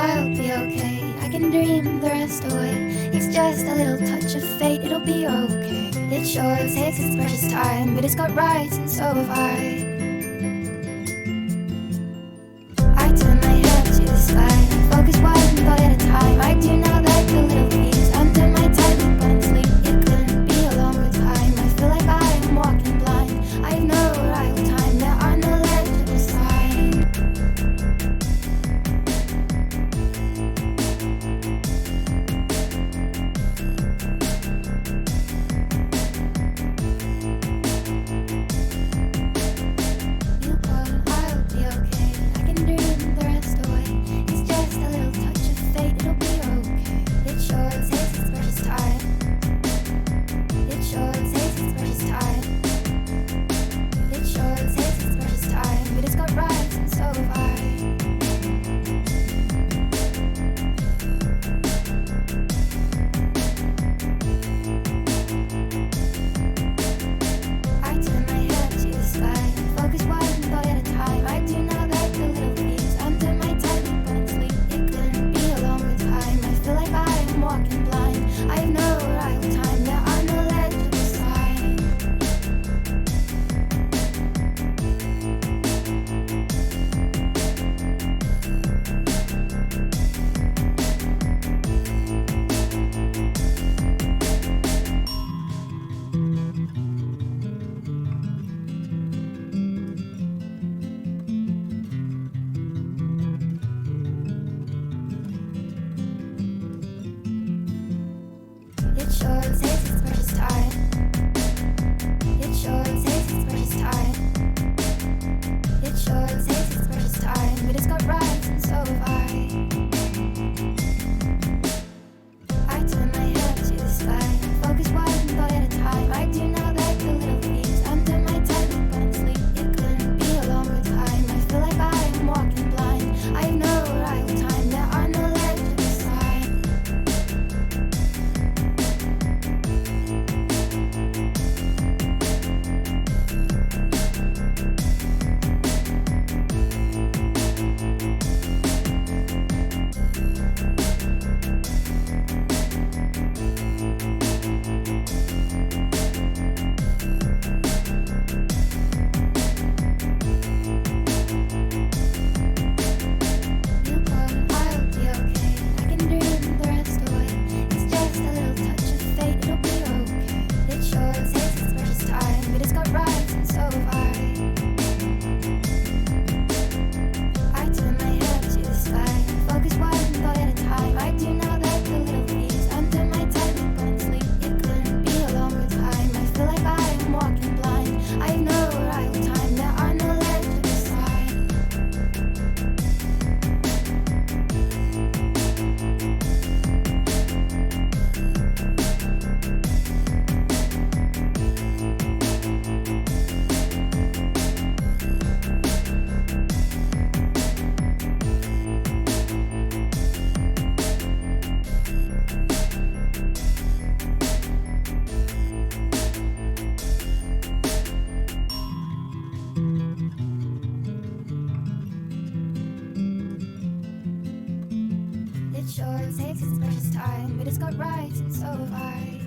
I'll be okay. I can dream the rest away. It's just a little touch of fate, it'll be okay. It sure takes its precious time, but it's got rights and so have I. I turn my head to the sky, focus one thought at a time. I do not let the little things under my tight and sleep. It couldn't be a longer time. I feel like I am walking blind. I have no arrival time, there are no legible signs. You call, I'll be okay. I can dream the rest away. It's just a little touch of fate, it'll be okay. It sure takes its precious time. It sure takes its precious time. It sure takes its precious time, but it's got rights and so have I. I turn my head to the sky, focus one thought at a time. I do not let the little things under my tight and sleep. It couldn't be a longer time. I feel like I am walking blind. I have no arrival time, there are no legible signs. It sure takes its precious time. It sure takes its precious time. It sure takes its precious time, but it's got rights and so have I. I turn my head to the sky, focus one thought at a time. I do not let the little things under my tight and sleep. It couldn't be a longer time. I feel like I am walking blind. I have no arrival time, there are no legible signs. You call, I'll be okay. I can dream the rest away. It's just a little touch of fate, it'll be okay. It sure takes its precious time, but it's got rights and so have I. I turn my head to the sky, focus one thought at a time. I do not let the little things under my tight and sleep. It couldn't be a longer time. I feel like I am walking blind. I have no arrival time, there are no legible signs. It sure takes its precious time, but it's got rights and so have I.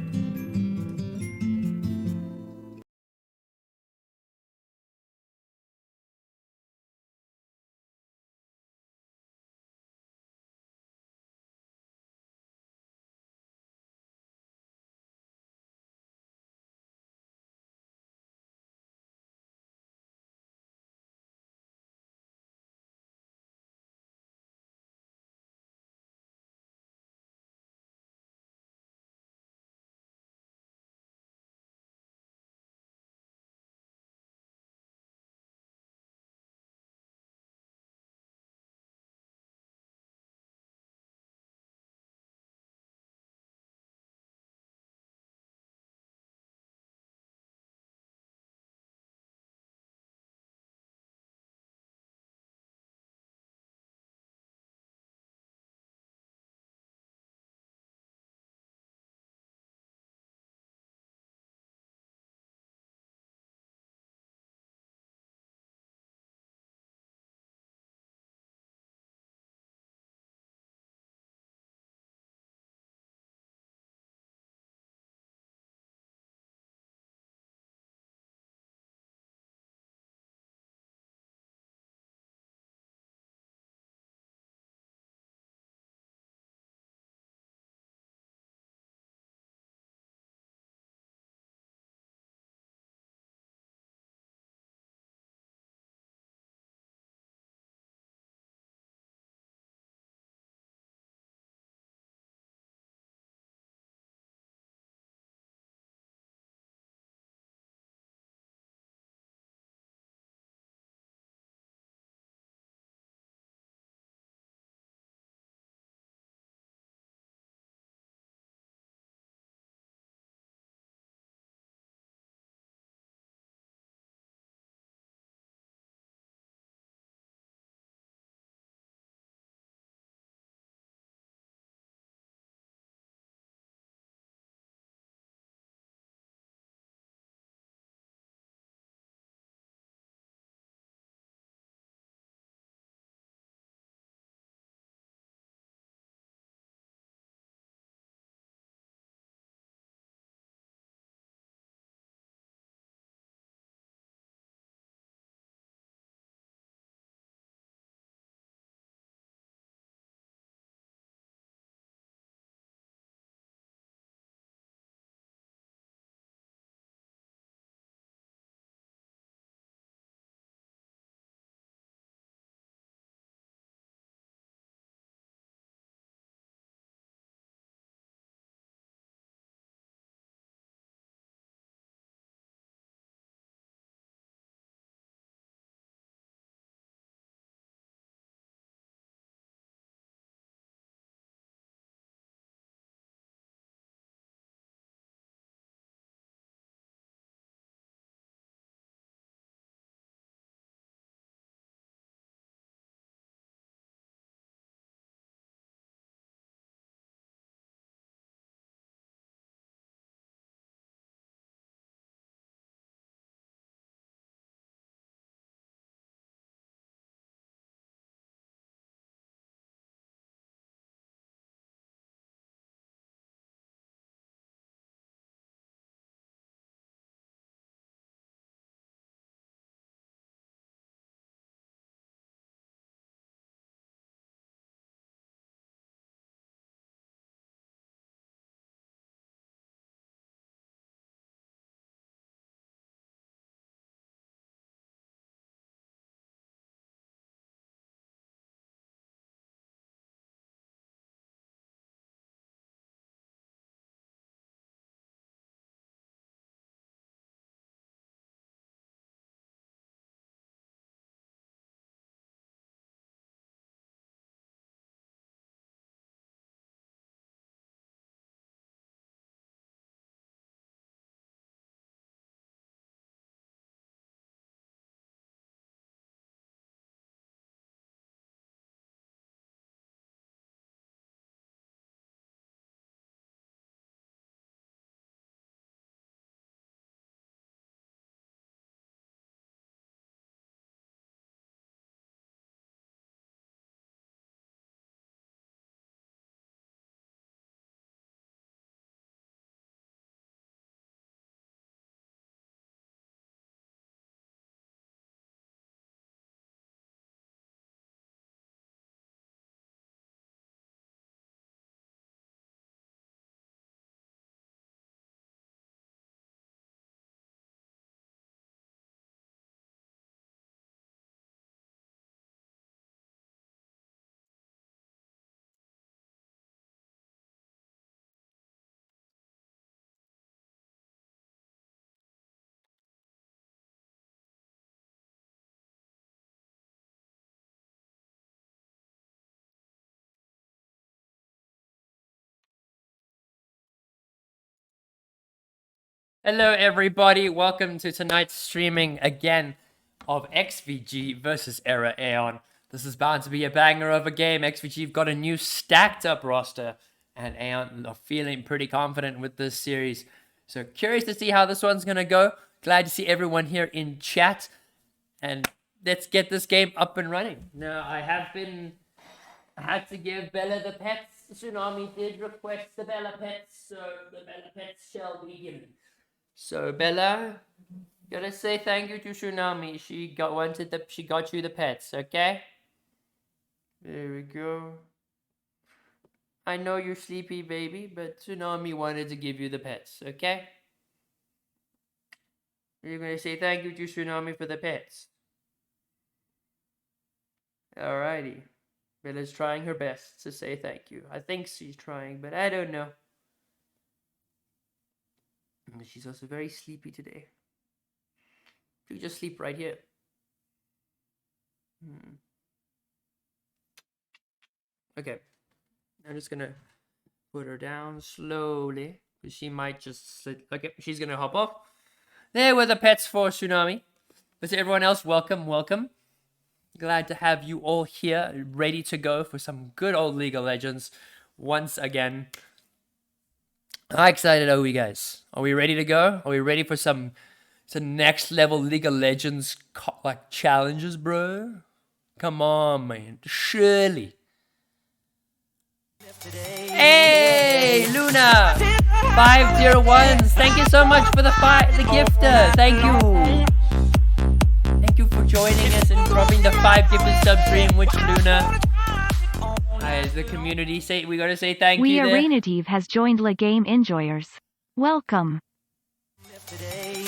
Hello everybody, welcome to tonight's streaming again of XvG versus Aeon. This is bound to be a banger of a game. XvG have got a new stacked up roster and Aeon are feeling pretty confident with this series. So curious to see how this one's gonna go. Glad to see everyone here in chat and let's get this game up and running. Now I had to give Bella the pets. Tsunami did request the Bella pets, so the Bella pets shall be given. So Bella, gotta say thank you to Tsunami. She got you the pets, okay? There we go. I know you're sleepy, baby, but Tsunami wanted to give you the pets, okay? You're gonna say thank you to Tsunami for the pets. Alrighty. Bella's trying her best to say thank you. I think she's trying, but I don't know. She's also very sleepy today. She just sleep right here. Okay. I'm just gonna put her down slowly. Because she might just sit. Okay, she's gonna hop off. There were the pets for Tsunami. But to everyone else, welcome, welcome. Glad to have you all here, ready to go for some good old League of Legends once again. How excited are we, guys? Are we ready to go? Are we ready for some next level League of Legends like challenges, bro? Come on, man. Surely. Hey, Luna! 501s. Thank you so much for the gifter. Thank you. Thank you for joining us and dropping the 5 gifted sub stream, which Luna. The community say we gotta say thank you. Arenative has joined La Game Enjoyers. Welcome.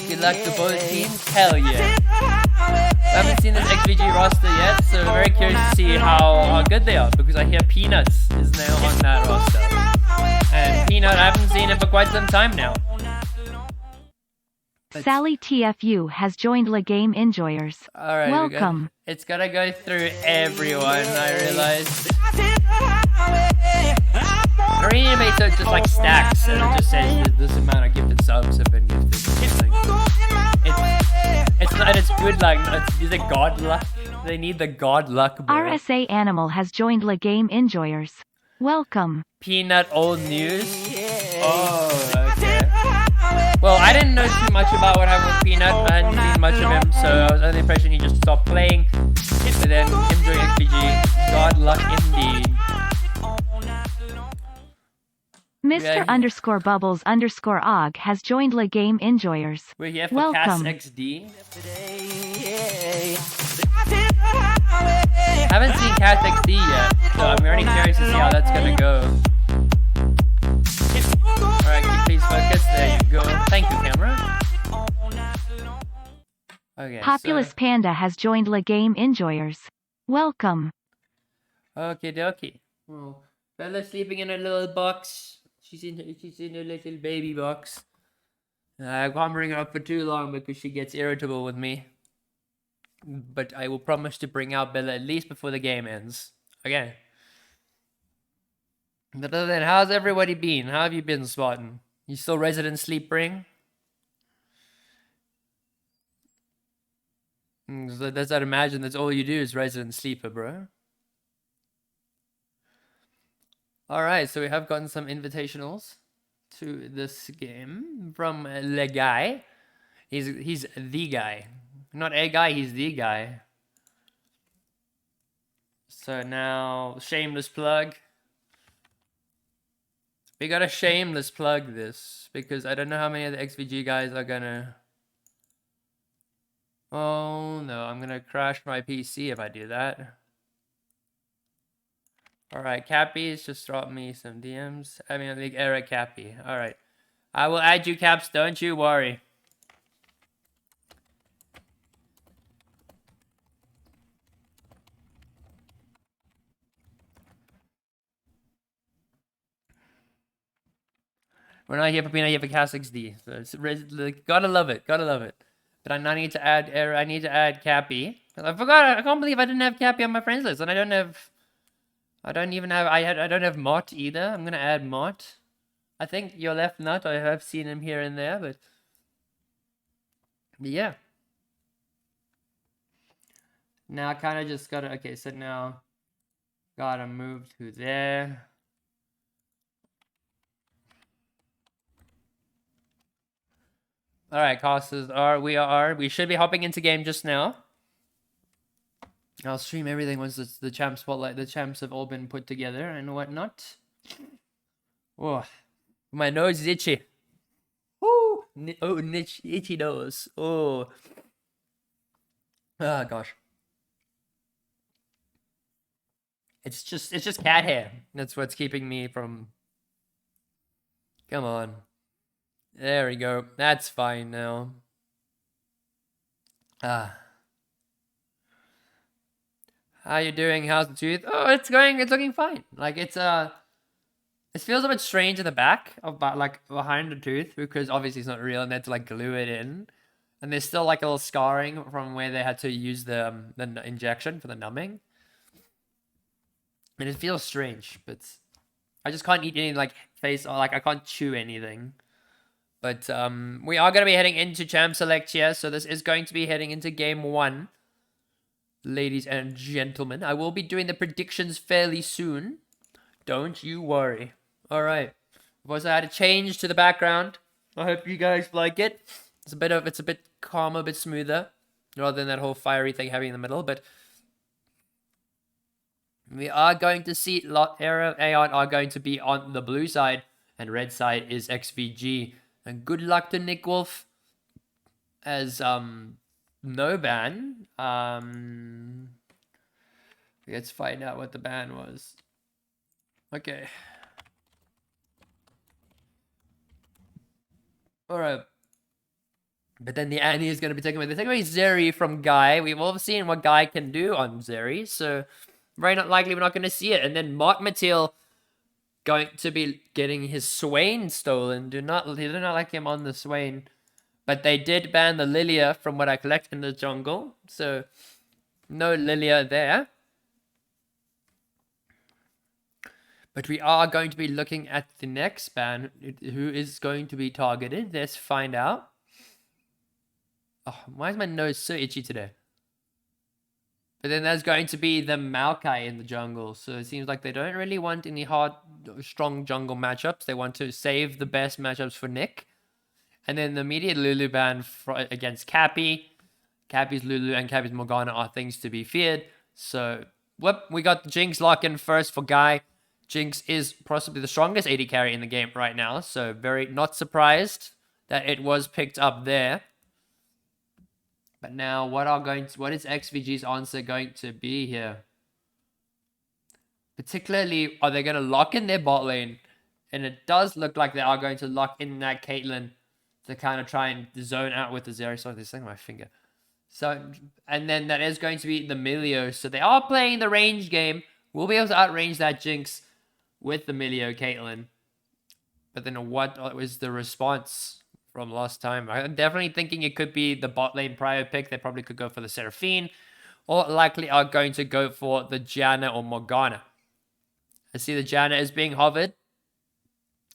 Good luck to both teams. Hell yeah. I haven't seen this XvG roster yet, so very curious to see how good they are, because I hear Peanuts is now on that roster. And Peanut, I haven't seen it for quite some time now. Sally TFU has joined La Game Enjoyers. Alright, welcome. It's gotta go through everyone, I realize. Arena mates are just like stacks, and it just says this amount of gifted subs have been gifted. It's good, like, is it god luck? They need the god luck, bro. RSA Animal has joined La Game Enjoyers. Welcome. Peanut old news? Oh, okay. Well, I didn't know too much about what happened with Peanut. I hadn't seen much of him, so I was under the impression he just stopped playing. But then him doing XvG, god luck indeed. Mr. underscore bubbles underscore og has joined La Game Enjoyers. We're here for welcome. Cass XD. Haven't seen Cass XD yet, so I'm very curious to see how that's gonna go. Alright, please focus. There you go. Thank you, camera. Okay. Populous Panda has joined La Game Enjoyers. Welcome. Okay, dokie. Well, Bella's sleeping in a little box. She's in a little baby box. I can't bring her up for too long because she gets irritable with me. But I will promise to bring out Bella at least before the game ends. Okay. But other than, how's everybody been? How have you been, Spartan? You still resident sleep ring? So that's, I'd imagine that's all you do is resident sleeper, bro. Alright, so we have gotten some invitationals to this game from Le Guy. He's the guy. Not a guy, he's the guy. So now, shameless plug. We gotta shameless plug this, because I don't know how many of the XvG guys are gonna... Oh no, I'm gonna crash my PC if I do that. Alright, Cappy's just dropped me some DMs. I mean, like, Eric Cappy. Alright. I will add you, Caps, don't you worry. We're not here for Peanut, here for Cass XD. So it's, like, gotta love it, gotta love it. But I need to add Eric, I need to add Cappy. I forgot, I can't believe I didn't have Cappy on my friends list, and I don't have... I don't have Mott either. I'm gonna add Mott. I think your left nut, I have seen him here and there, but Yeah. Now I kind of just gotta, okay, so now gotta move to there. All right, casters we should be hopping into game just now. I'll stream everything once the champ spotlight, the champs have all been put together and whatnot. Oh, my nose is itchy. Woo! Itchy nose. Oh. Oh gosh. It's just cat hair. That's what's keeping me from. Come on. There we go. That's fine now. Ah. How you doing? How's the tooth? Oh, it's looking fine. Like it feels a bit strange in the back of like behind the tooth because obviously it's not real and they had to like glue it in. And there's still like a little scarring from where they had to use the injection for the numbing. And it feels strange, but I just can't eat any like face or like I can't chew anything. But we are going to be heading into Champ Select here, so this is going to be heading into Game 1. Ladies and gentlemen, I will be doing the predictions fairly soon. Don't you worry. All right. I've also had a change to the background. I hope you guys like it. It's a bit calmer, a bit smoother, rather than that whole fiery thing having in the middle. But we are going to see Aeon are going to be on the blue side, and red side is XvG. And good luck to Nick Wolf as no ban. Let's find out what the ban was. Okay. Alright. But then the Annie is going to be taken away. They're taking away Zeri from Guy. We've all seen what Guy can do on Zeri. So, very not likely we're not going to see it. And then Mark Matil going to be getting his Swain stolen. They do not like him on the Swain. But they did ban the Lilia from what I collect in the jungle. So, no Lilia there. But we are going to be looking at the next ban. Who is going to be targeted? Let's find out. Oh, why is my nose so itchy today? But then there's going to be the Maokai in the jungle. So it seems like they don't really want any hard, strong jungle matchups. They want to save the best matchups for Nick. And then the immediate Lulu ban against Cappy. Cappy's Lulu and Cappy's Morgana are things to be feared. So, whoop, we got Jinx lock-in first for Guy. Jinx is possibly the strongest AD carry in the game right now. So, very not surprised that it was picked up there. But now, what is XvG's answer going to be here? Particularly, are they going to lock in their bot lane? And it does look like they are going to lock in that Caitlyn to kind of try and zone out with the Zeri. Sorry, they're saying my finger. So, and then that is going to be the Milio. So they are playing the range game. We'll be able to outrange that Jinx with the Milio Caitlyn. But then what was the response from last time? I'm definitely thinking it could be the bot lane prior pick. They probably could go for the Seraphine. Or likely are going to go for the Janna or Morgana. I see the Janna is being hovered.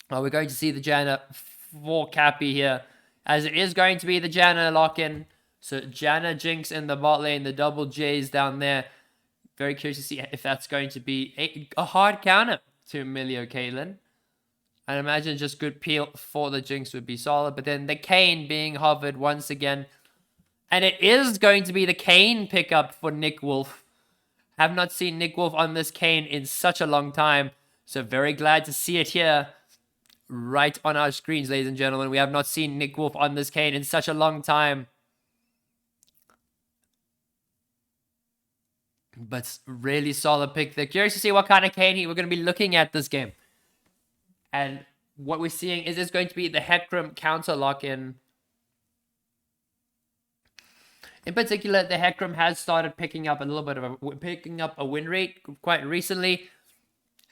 We're going to see the Janna for Cappy here. As it is going to be the Janna lock-in. So Janna, Jinx in the bot lane. The double J's down there. Very curious to see if that's going to be a hard counter to Milio Caitlyn. I'd imagine just good peel for the Jinx would be solid. But then the Kayn being hovered once again. And it is going to be the Kayn pickup for Nick Wolf. Have not seen Nick Wolf on this Kayn in such a long time. So very glad to see it here. Right on our screens, ladies and gentlemen. We have not seen Nick Wolf on this Kayn in such a long time. But really solid pick there. Curious to see what kind of Kayn we're going to be looking at this game. And what we're seeing is it's going to be the Hecarim counter lock-in. In particular, the Hecarim has started picking up a win rate quite recently.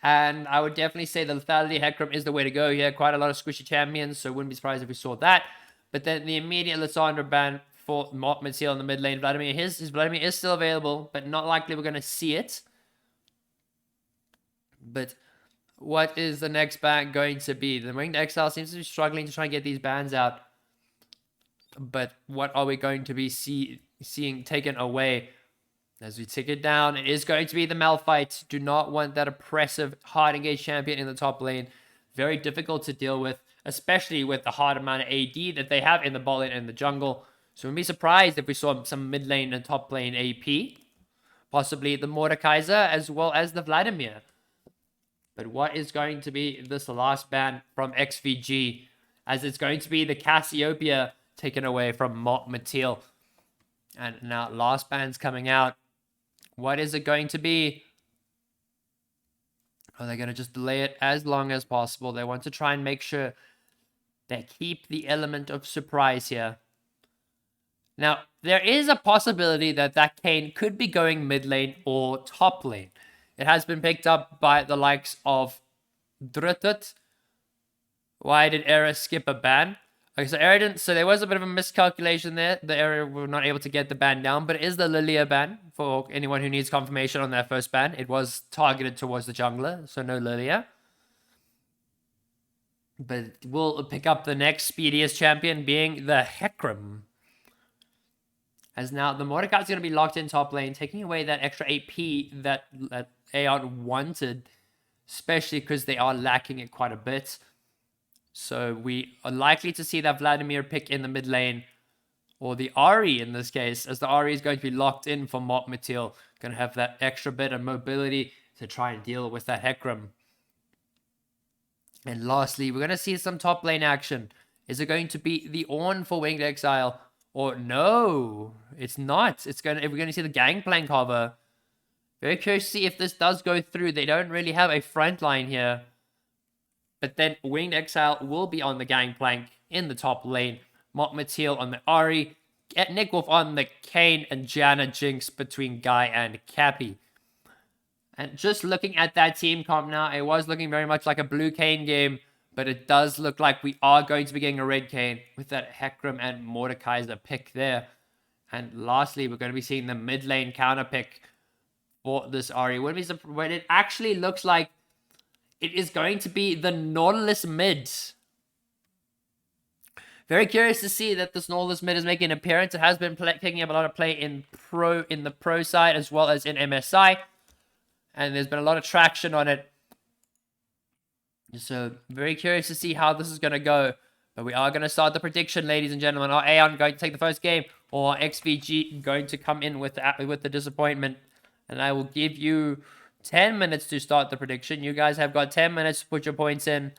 And I would definitely say the Lethality Hecarim is the way to go here. Quite a lot of squishy champions, so wouldn't be surprised if we saw that. But then the immediate Lissandra ban for Mark Matil in the mid lane. His Vladimir is still available, but not likely we're going to see it. But what is the next ban going to be? The Winged Exile seems to be struggling to try and get these bans out. But what are we going to be seeing taken away as we tick it down? It is going to be the Malphite. Do not want that oppressive, hard engaged champion in the top lane. Very difficult to deal with, especially with the hard amount of AD that they have in the bot lane and the jungle. So we'd be surprised if we saw some mid lane and top lane AP. Possibly the Mordekaiser as well as the Vladimir. But what is going to be this last ban from XvG? As it's going to be the Cassiopeia taken away from Mattil. And now last ban's coming out. What is it going to be? Are they going to just delay it as long as possible? They want to try and make sure they keep the element of surprise here. Now, there is a possibility that that Kayn could be going mid lane or top lane. It has been picked up by the likes of Drutut. Why did Era skip a ban? Okay, so Era didn't, so there was a bit of a miscalculation there. The Era were not able to get the ban down, but it is the Lilia ban for anyone who needs confirmation on their first ban. It was targeted towards the jungler, so no Lilia. But we'll pick up the next speediest champion being the Hecarim. As now the Mordekaiser is going to be locked in top lane, taking away that extra AP that Aeon wanted, especially because they are lacking it quite a bit. So we are likely to see that Vladimir pick in the mid lane, or the Ahri in this case, as the Ahri is going to be locked in for Mattil. Going to have that extra bit of mobility to try and deal with that Hecarim. And lastly, we're going to see some top lane action. Is it going to be the Ornn for Winged Exile? Or no, it's not. We're going to see the Gangplank hover. Very curious to see if this does go through. They don't really have a front line here. But then Winged Exile will be on the Gangplank in the top lane. Mattil on the Ahri. Nick Wolf on the Kayn and Janna Jinx between Guy and Cappy. And just looking at that team comp now, it was looking very much like a blue Kayn game. But it does look like we are going to be getting a red Kayn with that Hecarim and Mordekaiser pick there. And lastly, we're going to be seeing the mid lane counter pick for this Ahri. When it actually looks like it is going to be the Nautilus mid. Very curious to see that this Nautilus mid is making an appearance. It has been picking up a lot of play in the pro side as well as in MSI. And there's been a lot of traction on it. So, very curious to see how this is going to go. But we are going to start the prediction, ladies and gentlemen. Are Aeon going to take the first game? Or XvG going to come in with the disappointment? And I will give you 10 minutes to start the prediction. You guys have got 10 minutes to put your points in.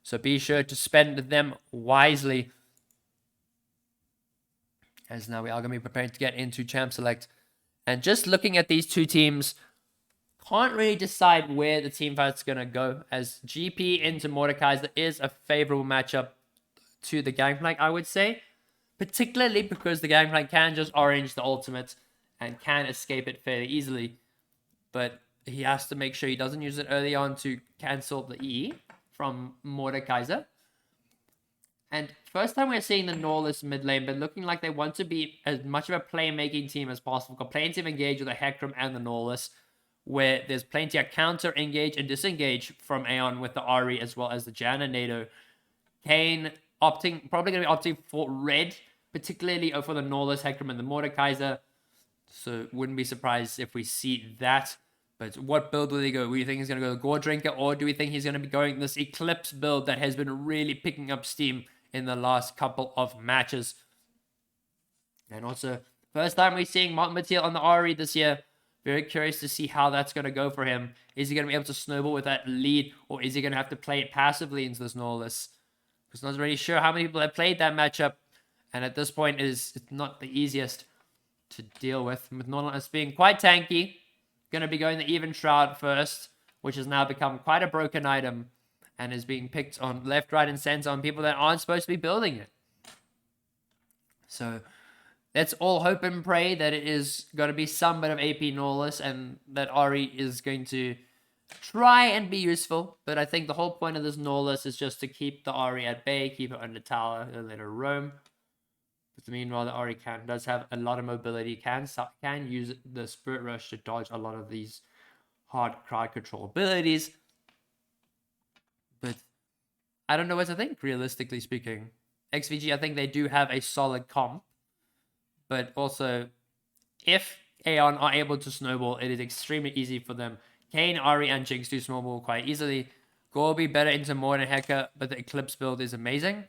So, be sure to spend them wisely. As now we are going to be preparing to get into Champ Select. And just looking at these two teams, can't really decide where the team fight's going to go, as GP into Mordekaiser is a favorable matchup to the Gangplank, I would say. Particularly because the Gangplank can just orange the ultimate and can escape it fairly easily. But he has to make sure he doesn't use it early on to cancel the E from Mordekaiser. And first time we're seeing the Nautilus mid lane, but looking like they want to be as much of a playmaking team as possible. Got plenty of engage with the Hecarim and the Nautilus, where there's plenty of counter, engage, and disengage from Aeon with the Ahri as well as the Janna NATO. Kayn probably going to be opting for red, particularly for the Nautilus, Hecarim, and the Mordekaiser. So wouldn't be surprised if we see that. But what build will he go? Do you think he's going to go the Gore Drinker, or do we think he's going to be going this Eclipse build that has been really picking up steam in the last couple of matches? And also, first time we're seeing Mattil on the Ahri this year. Very curious to see how that's going to go for him. Is he going to be able to snowball with that lead, or is he going to have to play it passively into this Nautilus? Because I'm not really sure how many people have played that matchup, and at this point it's not the easiest to deal with Nautilus being quite tanky. Going to be going the Even Shroud first, which has now become quite a broken item, and is being picked on left, right, and center on people that aren't supposed to be building it. So let's all hope and pray that it is going to be some bit of AP Nautilus and that Ahri is going to try and be useful. But I think the whole point of this Nautilus is just to keep the Ahri at bay, keep it under tower, and let her roam. But meanwhile, the Ahri does have a lot of mobility, can use the Spirit Rush to dodge a lot of these hard crowd control abilities. But I don't know what to think, realistically speaking. XVG, I think they do have a solid comp. But also, if Aeon are able to snowball, it is extremely easy for them. Kayn, Ahri, and Jinx do snowball quite easily. Gore will be better into Mord and Hecker, but the Eclipse build is amazing.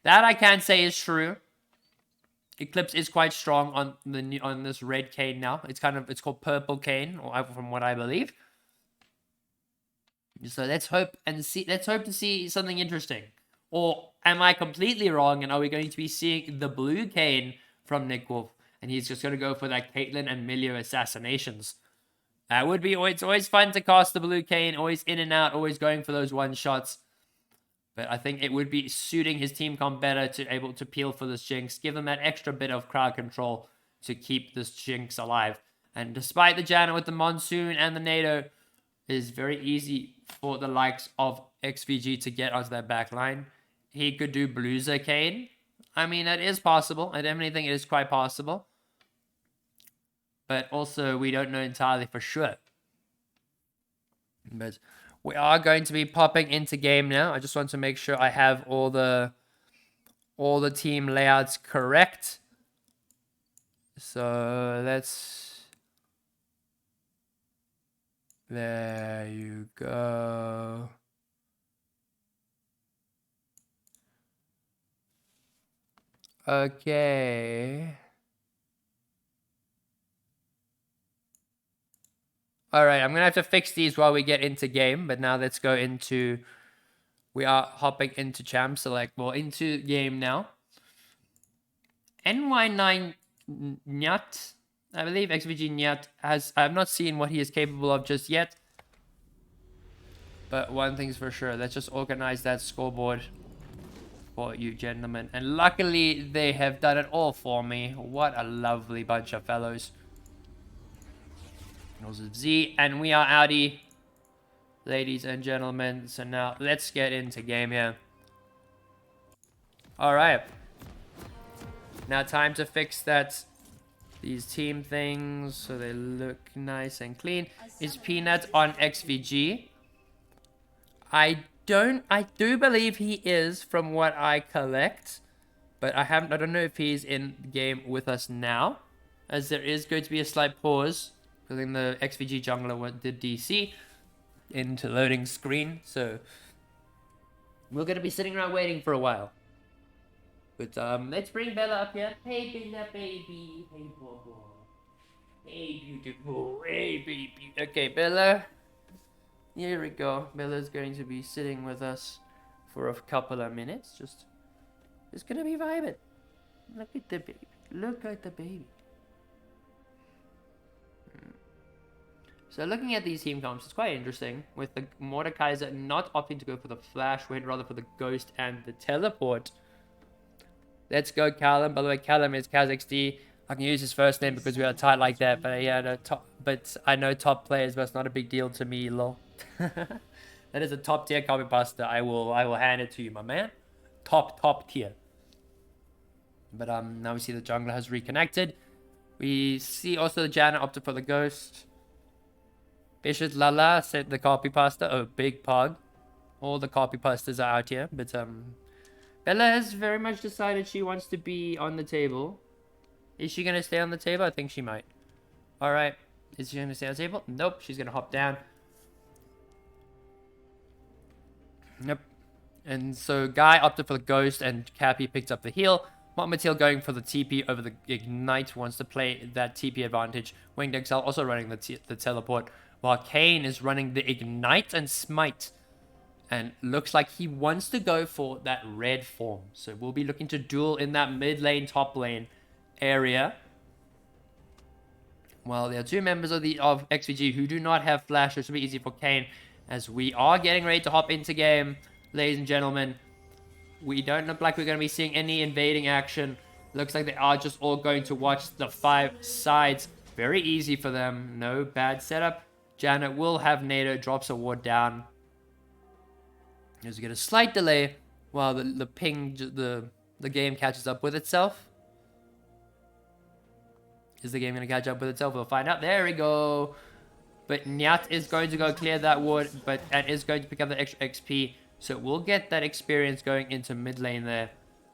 That I can say is true. Eclipse is quite strong on this red Kayn now. It's called purple Kayn, or from what I believe. So let's hope to see something interesting. Or am I completely wrong? And are we going to be seeing the blue Kayn from Nick Wolf, and he's just going to go for that Caitlyn and Milio assassinations? That would be. It's always fun to cast the blue Kayn, always in and out, always going for those one shots. But I think it would be suiting his team comp better to able to peel for this Jinx, give them that extra bit of crowd control to keep this Jinx alive. And despite the Janna with the Monsoon and the NATO, it is very easy for the likes of XVG to get onto that back line. He could do Bluezer Kayn. I mean, that is possible. I definitely think it is quite possible. But also, we don't know entirely for sure. But we are going to be popping into game now. I just want to make sure I have all the team layouts correct. So let's... There you go. Okay. Alright, I'm going to have to fix these while we get into game, but now let's go into... We are hopping into Champ Select. Well, into game now. NY9 Nyat, I believe XVG Nyat has... I have not seen what he is capable of just yet. But one thing's for sure, let's just organize that scoreboard for you gentlemen. And luckily, they have done it all for me. What a lovely bunch of fellows. Z, and we are outie, ladies and gentlemen. So now let's get into game here. All right, now time to fix these team things so they look nice and clean. Is Peanut on XVG? I do believe he is from what I collect, but I don't know if he's in the game with us now, as there is going to be a slight pause. I think the XVG jungler did DC into loading screen, so we're going to be sitting around waiting for a while. But let's bring Bella up here. Hey Bella baby, hey Bobo, hey beautiful, hey baby. Okay, Bella, here we go. Bella's going to be sitting with us for a couple of minutes. Just going to be vibing. Look at the baby. Look at the baby. So looking at these team comps, it's quite interesting. With the Mordekaiser not opting to go for the Flash, went rather for the Ghost and the Teleport. Let's go Callum. By the way, Callum is KazXD. I can use his first name because we are tight like that. But yeah, but I know top players, but it's not a big deal to me, lol. That is a top tier copy pasta. I will hand it to you, my man. Top tier. But now we see the jungler has reconnected. We see also the Janna opted for the Ghost. Bishop Lala said the copy pasta. Oh, big pog. All the copy pastas are out here. But Bella has very much decided she wants to be on the table. Is she going to stay on the table? I think she might. Alright. Is she going to stay on the table? Nope. She's going to hop down. Yep. And so Guy opted for the Ghost and Cappy picked up the heal. Matil going for the TP over the Ignite. Wants to play that TP advantage. Winged Exile also running the Teleport. While Kayn is running the Ignite and Smite. And looks like he wants to go for that red form. So we'll be looking to duel in that mid lane, top lane area. Well, there are two members of XVG who do not have flash. This will be easy for Kayn. As we are getting ready to hop into game, ladies and gentlemen. We don't look like we're going to be seeing any invading action. Looks like they are just all going to watch the 5 sides. Very easy for them. No bad setup. Janet will have NATO, drops a ward down. As we get a slight delay while the game catches up with itself. Is the game going to catch up with itself? We'll find out. There we go. But Nyat is going to go clear that ward, and is going to pick up the extra XP. So we'll get that experience going into mid lane there.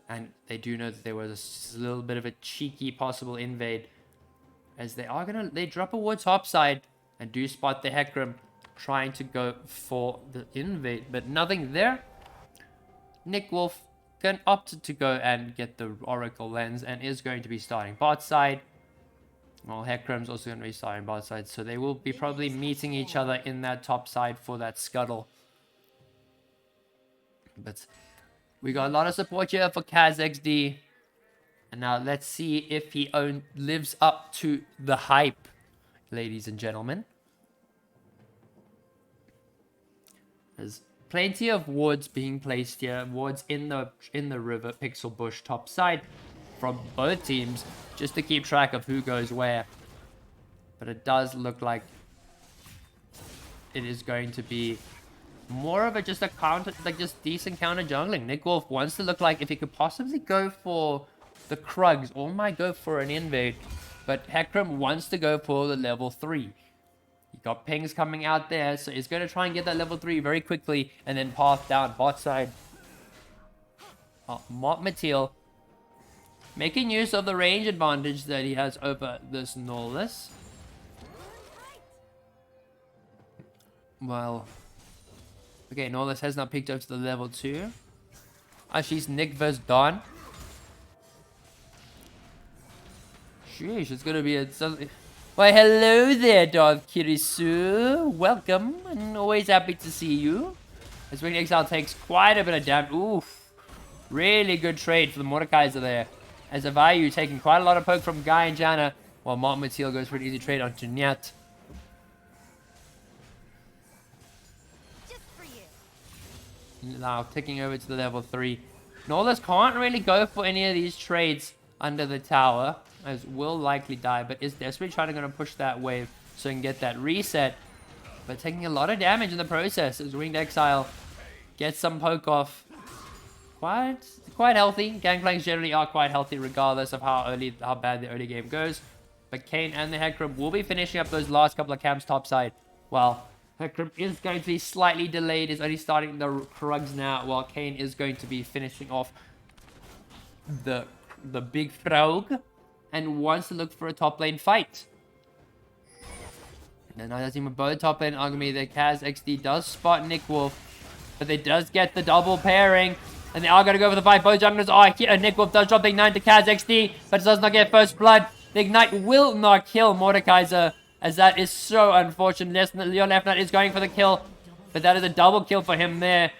And they do know that there was a little bit of a cheeky possible invade. As they drop a ward topside and do spot the Hecarim trying to go for the invade, but nothing there. Nick Wolf can opt to go and get the Oracle Lens and is going to be starting bot side. Well, Hecarim's also going to be starting bot side, so they will be probably meeting each other in that top side for that scuttle. But we got a lot of support here for Kaz XD. And now let's see if he lives up to the hype, ladies and gentlemen. There's plenty of wards being placed here. Wards in the river, pixel bush top side from both teams, just to keep track of who goes where. But it does look like it is going to be more of just a counter, like just decent counter jungling. Nick Wolf wants to look like if he could possibly go for the Krugs or might go for an invade, but Hecarim wants to go for the level 3. He got pings coming out there, so he's going to try and get that level 3 very quickly and then path down bot side. Mettlestate making use of the range advantage that he has over this Norlis. Well, okay, Norlis has now picked up to the level 2. She's Nick vs Don. Sheesh, it's gonna be a... Why, hello there, Darth Kirisu. Welcome, and always happy to see you. As Winged Exile takes quite a bit of damage. Oof. Really good trade for the Mordekaiser there. As Avayu taking quite a lot of poke from Guy and Janna, while Mettlestate goes for an easy trade onto Nyat. Now ticking over to the level 3. Norlis can't really go for any of these trades under the tower, as will likely die, but is desperately trying to push that wave so he can get that reset, but taking a lot of damage in the process as Winged Exile gets some poke off. Quite healthy. Gangplanks generally are quite healthy regardless of how bad the early game goes, but Kayn and the Hecarim will be finishing up those last couple of camps topside, while Hecarim is going to be slightly delayed, is only starting the Krugs now, while Kayn is going to be finishing off the big frog and wants to look for a top lane fight. And now that team with both top lane argument, the Kaz XD does spot Nick Wolf, but they does get the double pairing, and they are going to go for the fight. Both junglers are here. Nick Wolf does drop the ignite to Kaz XD, but does not get first blood. The ignite will not kill Mordekaiser, as that is so unfortunate. Leon Left Knight is going for the kill, but that is a double kill for him there.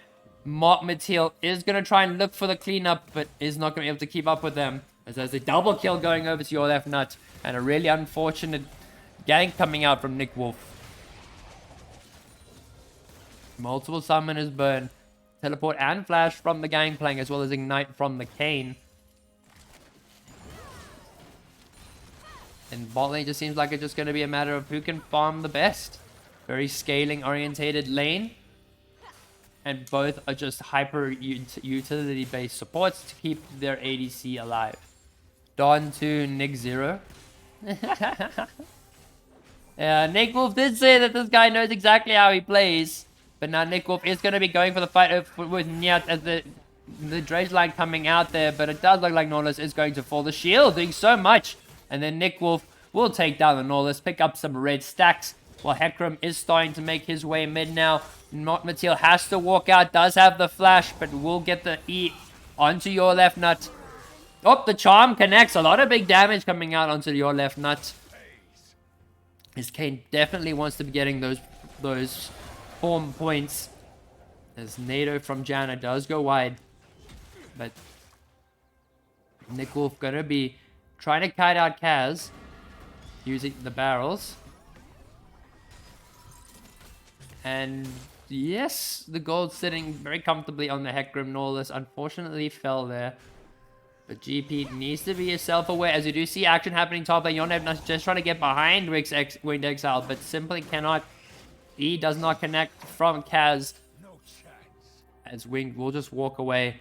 Mettlestate is going to try and look for the cleanup, but is not going to be able to keep up with them. As there's a double kill going over to your left nut, and a really unfortunate gank coming out from Nick Wolf. Multiple summoners burn. Teleport and flash from the Gangplank, as well as ignite from the Kayn. And bot lane just seems like it's just going to be a matter of who can farm the best. Very scaling orientated lane. And both are just hyper utility based supports to keep their ADC alive. Dawn to Nick 0. Yeah, Nick Wolf did say that this guy knows exactly how he plays. But now Nick Wolf is going to be going for the fight with Nyat as the dredge line coming out there. But it does look like Norlis is going to fall. The shield doing so much. And then Nick Wolf will take down the Norlis, pick up some red stacks. While Hecarim is starting to make his way mid now. Mettlestate has to walk out, does have the flash, but will get the E onto your left nut. Oh, the charm connects. A lot of big damage coming out onto your left nut. His Kayn definitely wants to be getting those form points. As NATO from Janna does go wide. But Nick Wolf gonna be trying to kite out Kaz using the barrels. And yes, the gold sitting very comfortably on the Hecarim. Norlis unfortunately fell there. But GP needs to be self-aware, as you do see action happening top lane. Yondev just trying to get behind Winged Exile, but simply cannot. E does not connect from Kaz. As Winged will just walk away.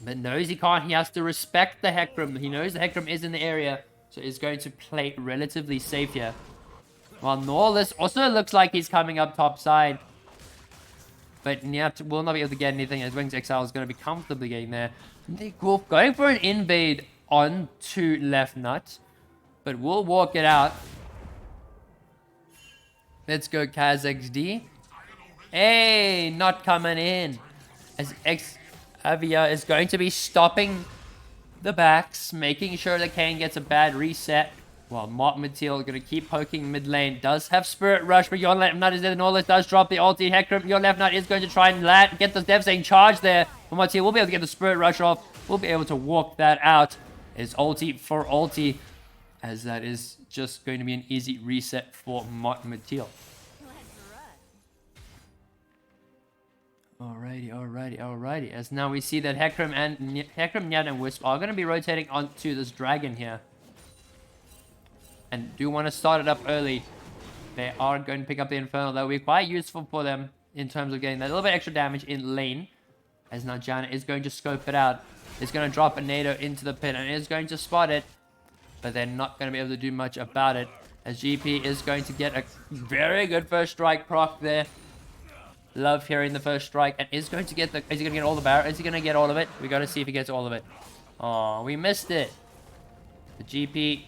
But knows he can't. He has to respect the Hecarim. He knows the Hecarim is in the area, so he's going to play relatively safe here. While Norlis also looks like he's coming up top side. But Nyat will not be able to get anything as Wings Exile is going to be comfortably getting there. Nick Wolf going for an invade onto left nut. But we'll walk it out. Let's go KazXD. Hey, not coming in. As Avia is going to be stopping the backs, making sure that Kane gets a bad reset. While Mark Mateel going to keep poking mid lane. Does have Spirit Rush, but your left nut is there. The Norlis does drop the ulti. Hecarim, your left nut is going to try and get the devastating charge there. But Mateel will be able to get the Spirit Rush off. We'll be able to walk that out. It's ulti for ulti, as that is just going to be an easy reset for Mark Mateel. Alrighty. As now we see that Hecarim, Nyat, and Wisp are going to be rotating onto this dragon here. And do want to start it up early. They are going to pick up the Infernal. That will be quite useful for them in terms of getting that little bit extra damage in lane. As now Janna is going to scope it out. Is going to drop a Nado into the pit and is going to spot it. But they're not going to be able to do much about it. As GP is going to get a very good first strike proc there. Love hearing the first strike. And is going to get the... Is he going to get all the barrel? Is he going to get all of it? We got to see if he gets all of it. Oh, we missed it. The GP...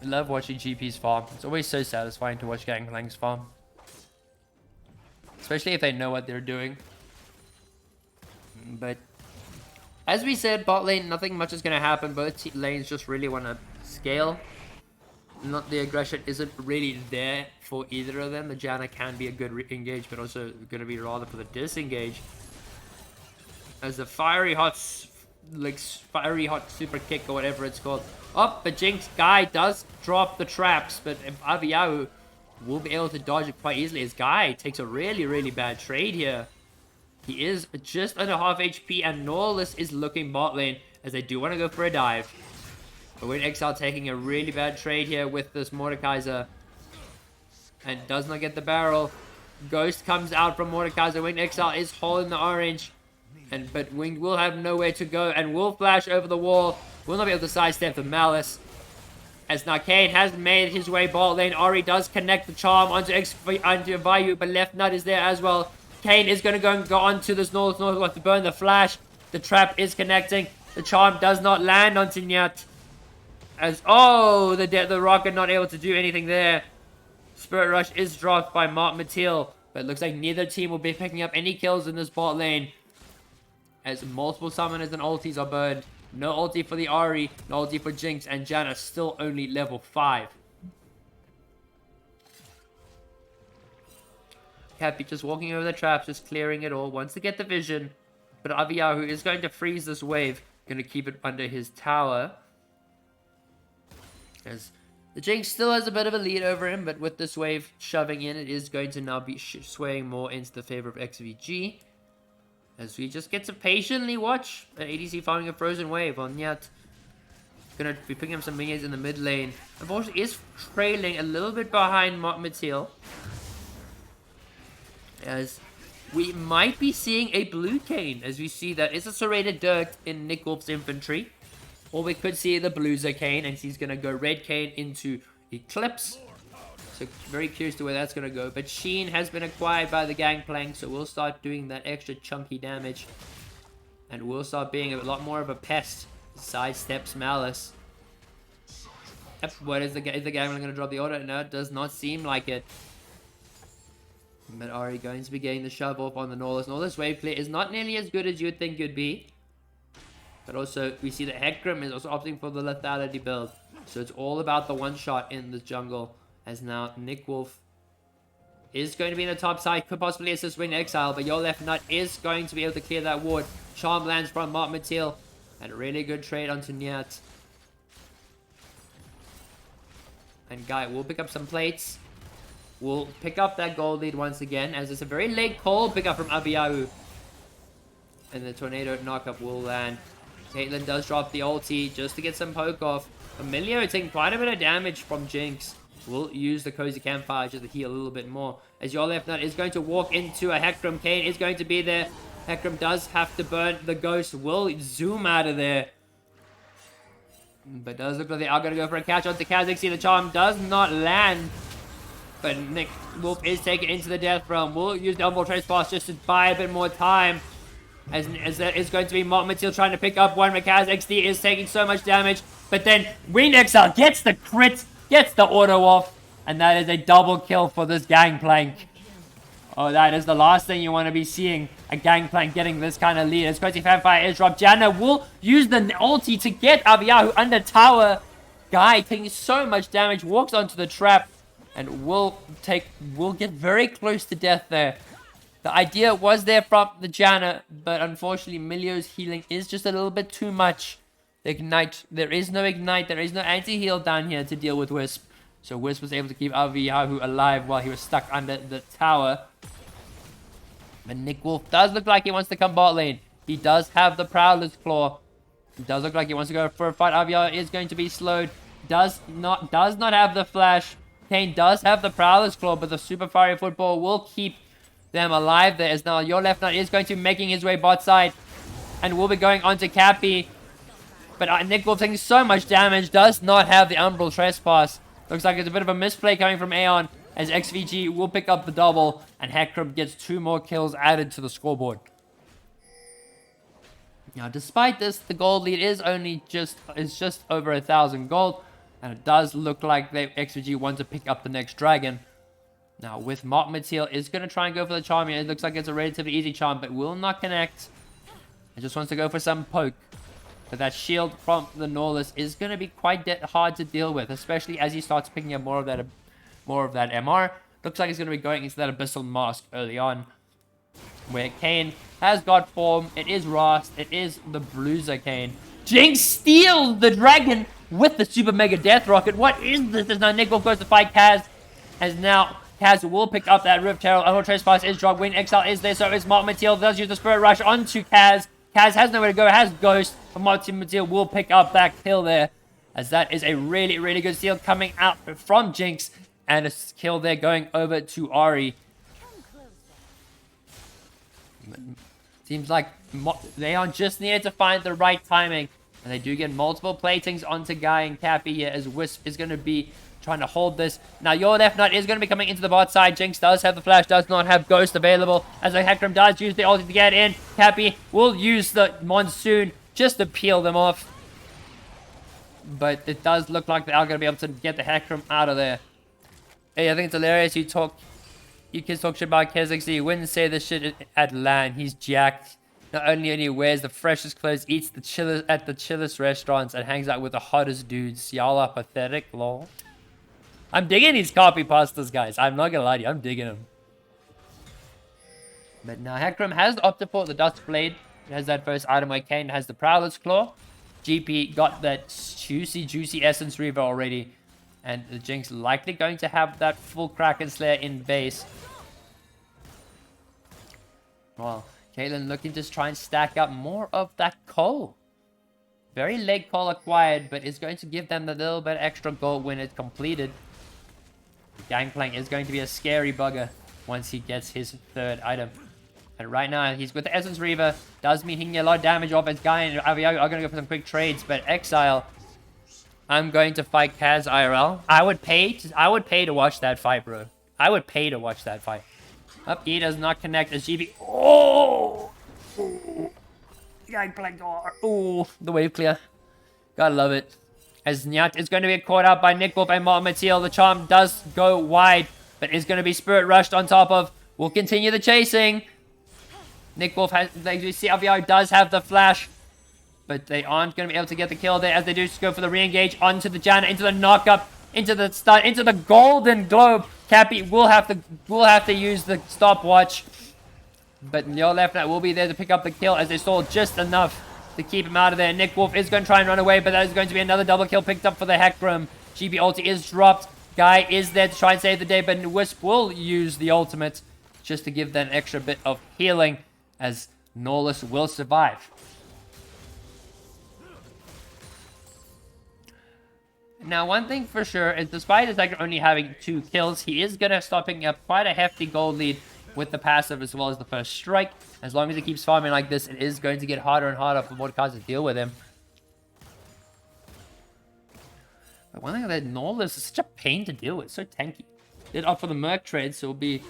I love watching GP's farm. It's always so satisfying to watch Gangplank's farm. Especially if they know what they're doing. But as we said, bot lane, nothing much is going to happen. Both lanes just really want to scale. Not the aggression isn't really there for either of them. The Janna can be a good engage, but also going to be rather for the disengage. As the fiery hot super kick or whatever it's called. Oh, but Jinx Guy does drop the traps, but Aviao will be able to dodge it quite easily as Guy takes a really bad trade here. He is just under half HP and Norlis is looking bot lane as they do want to go for a dive. But Win Exile taking a really bad trade here with this Mordekaiser and does not get the barrel. Ghost comes out from Mordekaiser. Win Exile is holding the orange. But Winged will have nowhere to go and will flash over the wall. Will not be able to sidestep the Malice. As now Kane has made his way bot lane. Ori does connect the charm onto Vayu, but left nut is there as well. Kane is going to go onto this North to burn the flash. The trap is connecting. The charm does not land onto Nyat. As, oh, the rocket not able to do anything there. Spirit Rush is dropped by Mark Mateel. But it looks like neither team will be picking up any kills in this bot lane. As multiple summoners and ultis are burned. No ulti for the Ahri, no ulti for Jinx, and Janna still only level 5. Cappy just walking over the traps, just clearing it all, wants to get the vision. But Aviyahu is going to freeze this wave, going to keep it under his tower. As the Jinx still has a bit of a lead over him, but with this wave shoving in, it is going to now be swaying more into the favor of XvG. As we just get to patiently watch an ADC farming a frozen wave on Nyat. Gonna be picking up some minions in the mid lane. Unfortunately, is trailing a little bit behind Mark Mateel. As we might be seeing a blue Kane, as we see that it's a serrated dirt in Nick Wolf's infantry. Or we could see the blueser Kane, and he's gonna go red Kane into Eclipse. So very curious to where that's going to go. But Sheen has been acquired by the Gangplank, so we'll start doing that extra chunky damage. And we'll start being a lot more of a pest. Sidesteps Malice. Yep, what is the Gangplank going to drop the order? No, it does not seem like it. But Ari going to be getting the shove off on the Norlis. Norlis wave clear is not nearly as good as you would think it would be. But also, we see that Hecarim is also opting for the lethality build. So it's all about the one shot in the jungle. As now Nick Wolf is going to be in the top side. Could possibly assist Win Exile. But your left nut is going to be able to clear that ward. Charm lands from Mark Mateel. And a really good trade onto Nyat. And Guy will pick up some plates. Will pick up that gold lead once again. As it's a very late call pickup from Abiyahu. And the tornado knockup will land. Caitlyn does drop the ulti just to get some poke off. Emilio taking quite a bit of damage from Jinx. We'll use the Cozy Campfire just to heal a little bit more. As your left nut is going to walk into a Hecarim. Kane is going to be there. Hecarim does have to burn. The Ghost will zoom out of there. But does look like they are going to go for a catch onto KazXD. The charm does not land. But Nick Wolf is taken into the death realm. We'll use the Umbral Trespass just to buy a bit more time. As there is going to be Matil trying to pick up one. Kaz XD is taking so much damage. But then Winged Exile gets the crit, gets the auto off. And that is a double kill for this Gangplank. Oh, that is the last thing you want to be seeing. A Gangplank getting this kind of lead. As Crazy Fanfire is dropped. Janna will use the ulti to get Aviahu under tower. Guy taking so much damage. Walks onto the trap. And will get very close to death there. The idea was there from the Janna. But unfortunately, Milio's healing is just a little bit too much. The Ignite. There is no Ignite. There is no anti-heal down here to deal with Wisp. So Wisp was able to keep Aviahu alive while he was stuck under the tower. But Nick Wolf does look like he wants to come bot lane. He does have the Prowler's Claw. It does look like he wants to go for a fight. Aviahu is going to be slowed. Does not have the flash. Kane does have the Prowler's Claw, but the Super Fiery Football will keep them alive there. As now your left nut is going to be making his way bot side. And will be going onto Cappy. But Nick Wolf taking so much damage. Does not have the Umbral Trespass. Looks like it's a bit of a misplay coming from Aeon, as XvG will pick up the double, and Hecarim gets 2 more kills added to the scoreboard. Now, despite this, the gold lead is just over 1,000 gold, and it does look like XvG want to pick up the next dragon. Now, with Matil is going to try and go for the charm here. It looks like it's a relatively easy charm, but will not connect. It just wants to go for some poke. But that shield from the Norlis is going to be quite hard to deal with, especially as he starts picking up more of that MR. Looks like he's going to be going into that Abyssal Mask early on, where Kane has got form. It is Rast. It is the Bruiser Kane. Jinx steals the dragon with the Super Mega Death Rocket. What is this? As now Nick Wolf goes to fight Kaz, as now Kaz will pick up that Rift Herald. Umbral Trespass is dropped. Winged Exile is there, so is Matil. Does use the Spirit Rush onto Kaz. Kaz has nowhere to go, has Ghost, but Matil will pick up that kill there, as that is a really, really good steal coming out from Jinx, and a kill there going over to Ahri. Seems like they are just needed to find the right timing, and they do get multiple platings onto Guy and Cappy here, as Wisp is going to be trying to hold this. Now, your left nut is going to be coming into the bot side. Jinx does have the flash, does not have Ghost available. As the Hecarim does use the ulti to get in. Cappy will use the Monsoon just to peel them off. But it does look like they are going to be able to get the Hecarim out of there. Hey, I think it's hilarious you kids talk shit about KZXZ. You wouldn't say this shit at LAN. He's jacked. Not only wears the freshest clothes, eats at the chillest restaurants, and hangs out with the hottest dudes. Y'all are pathetic, lol. I'm digging these copy pastas, guys. I'm not gonna lie to you. I'm digging them. But now Hecarim has opted for the Dust Blade. It has that first item where Kane has the Prowler's Claw. GP got that juicy Essence Reaver already. And the Jinx likely going to have that full Kraken Slayer in base. Well, Caitlyn looking to try and stack up more of that coal. Very late coal acquired, but it's going to give them a little bit extra gold when it's completed. Gangplank is going to be a scary bugger once he gets his 3rd item. And right now, he's with the Essence Reaver. Does mean he can get a lot of damage off his Guy and Aviago are going to go for some quick trades. But Exile, I'm going to fight Kaz IRL. I would pay to watch that fight, bro. I would pay to watch that fight. Up, E does not connect as GB. Oh! Gangplank. Oh, the wave clear. Gotta love it. As Nyat is going to be caught out by Nick Wolf and Matil. The charm does go wide, but is going to be Spirit Rushed on top of. Will continue the chasing. Nick Wolf has, like you see, Aviar does have the flash, but they aren't going to be able to get the kill there, as they do just go for the re-engage onto the Janna, into the knockup, into the stun, into the golden globe. Cappy will have to use the stopwatch, but your left nut will be there to pick up the kill, as they stall just enough to keep him out of there. Nick Wolf is going to try and run away, but that is going to be another double kill picked up for the Hecarim. GB ulti is dropped. Guy is there to try and save the day, but Wisp will use the ultimate just to give that an extra bit of healing, as Norlis will survive. Now, one thing for sure is, despite his Hecarim only having 2 kills, he is going to start picking up quite a hefty gold lead with the passive as well as the first strike. As long as he keeps farming like this, it is going to get harder and harder for Mordekaiser to deal with him. But one thing that Norlis is such a pain to deal with, so tanky. did opt for the Merc trade, so will be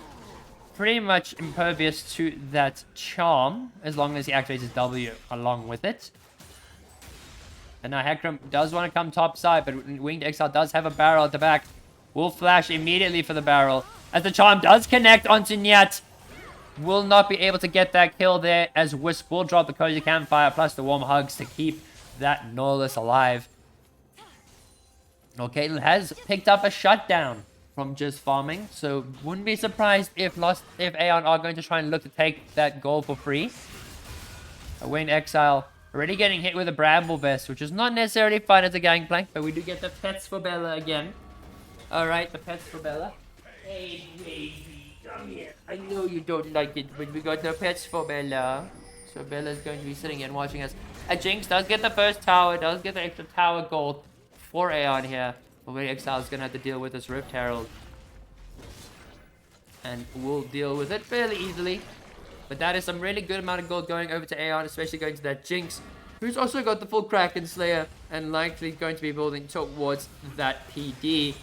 pretty much impervious to that charm as long as he activates his W along with it. And now Hecarim does want to come top side, but Winged Exile does have a barrel at the back. Will flash immediately for the barrel. As the charm does connect onto Nyat. Will not be able to get that kill there, as Wisp will drop the Cozy Campfire plus the Warm Hugs to keep that Norlis alive. Okay, it has picked up a shutdown from just farming, so wouldn't be surprised if Aeon are going to try and look to take that goal for free. Winged Exile already getting hit with a Bramble Vest, which is not necessarily fun as a gangplank, but we do get the pets for Bella again. Alright, the pets for Bella. Hey, baby, come here. I know you don't like it, but we got the pets for Bella. So Bella's going to be sitting here and watching us. Jinx does get the first tower, does get the extra tower gold for Aeon here. But Winged Exile is going to have to deal with this Rift Herald. And we'll deal with it fairly easily. But that is some really good amount of gold going over to Aeon, especially going to that Jinx, who's also got the full Kraken Slayer and likely going to be building towards that PD.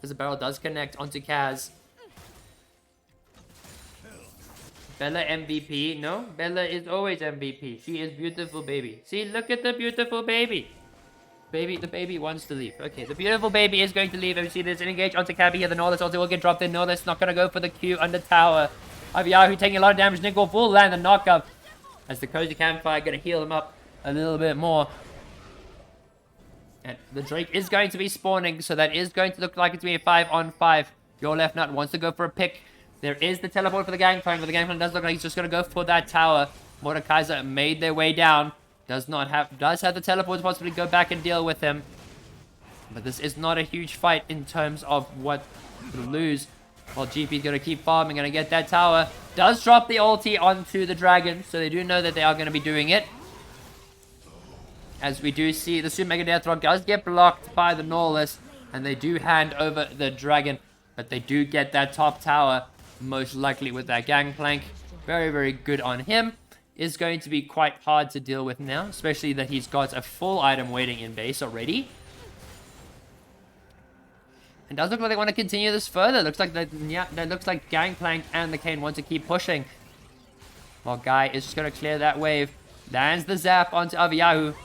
As the barrel does connect onto Kaz. Bella MVP? No, Bella is always MVP. She is beautiful baby. See, look at the beautiful baby. The baby wants to leave. Okay, the beautiful baby is going to leave. And we see this engage onto Cabby here. The Norlis also will get dropped in. Norlis not going to go for the Q under tower. Yahoo taking a lot of damage. Nick will land the knockup. As the Cozy Campfire going to heal him up a little bit more. And the Drake is going to be spawning. So that is going to look like it's going to be a 5-on-5. Your left nut wants to go for a pick. There is the teleport for the Gangplank. But the Gangplank does look like he's just going to go for that tower. Mordekaiser made their way down. Does have the teleport to possibly go back and deal with him. But this is not a huge fight in terms of what to lose. While GP is going to keep farming, going to get that tower. Does drop the ulti onto the dragon, so they do know that they are going to be doing it. As we do see, the Super Mega Death Rock does get blocked by the Norlis, and they do hand over the dragon. But they do get that top tower, most likely with that Gangplank. Very, very good on him. Is going to be quite hard to deal with now, especially that he's got a full item waiting in base already. It does look like they want to continue this further. Looks like Gangplank and the Kayn want to keep pushing. While Guy is just going to clear that wave. Lands the zap onto Aviyahu.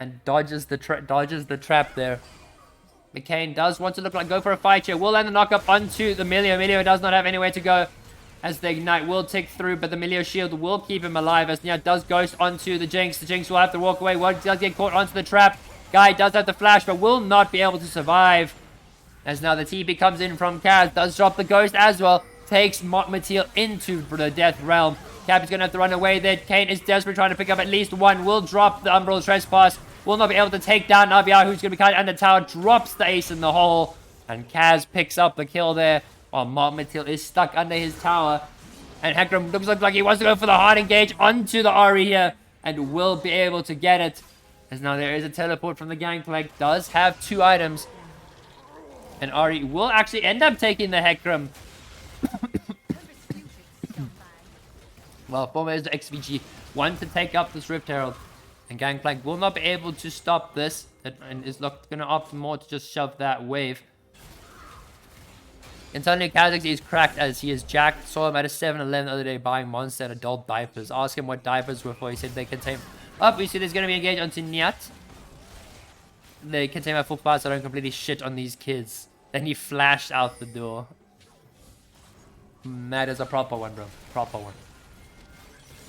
And dodges the trap there. McCain does want to go for a fight here. Will land the knockup onto the Milio. Milio does not have anywhere to go. As the Ignite will tick through, but the Milio shield will keep him alive. As Nya does ghost onto the Jinx. The Jinx will have to walk away. One does get caught onto the trap. Guy does have the flash, but will not be able to survive. As now the TP comes in from Kaz. Does drop the ghost as well. Takes Mateel into the Death Realm. Cap is going to have to run away there. Kayn is desperate, trying to pick up at least one. Will drop the Umbral Trespass. Will not be able to take down Navia, who's going to be kind of under tower. Drops the ace in the hole. And Kaz picks up the kill there. While Mateel is stuck under his tower. And Hecarim looks like he wants to go for the hard engage onto the Ahri here. And will be able to get it. As now there is a teleport from the Gangplank. Does have 2 items. And Ahri will actually end up taking the Hecarim. Well, former XvG want to take up this Rift Herald. And Gangplank will not be able to stop this. And is going to opt more to just shove that wave. Antonio Kazakh is cracked as he is jacked. Saw him at a 7-Eleven the other day buying Monster and adult diapers. Ask him what diapers were for. He said they contain... Oh, we see there's going to be engaged onto Nyat. They contain my full fire, so I don't completely shit on these kids. Then he flashed out the door. That is a proper one, bro. Proper one.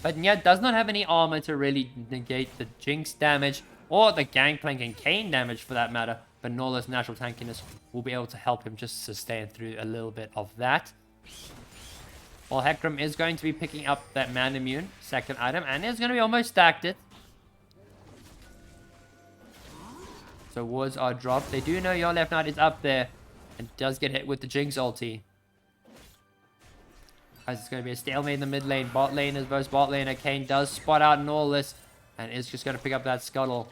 But Nyat does not have any armor to really negate the Jinx damage. Or the Gangplank and Kayn damage for that matter. But Norlis' natural tankiness will be able to help him just sustain through a little bit of that. While Hecarim is going to be picking up that Man Immune, second item, and is going to be almost stacked it. So wards are dropped. They do know your left knight is up there. And does get hit with the Jinx ulti. As it's going to be a stalemate in the mid lane. Bot lane is versus bot lane. Kayn does spot out Norlis. And is just going to pick up that scuttle.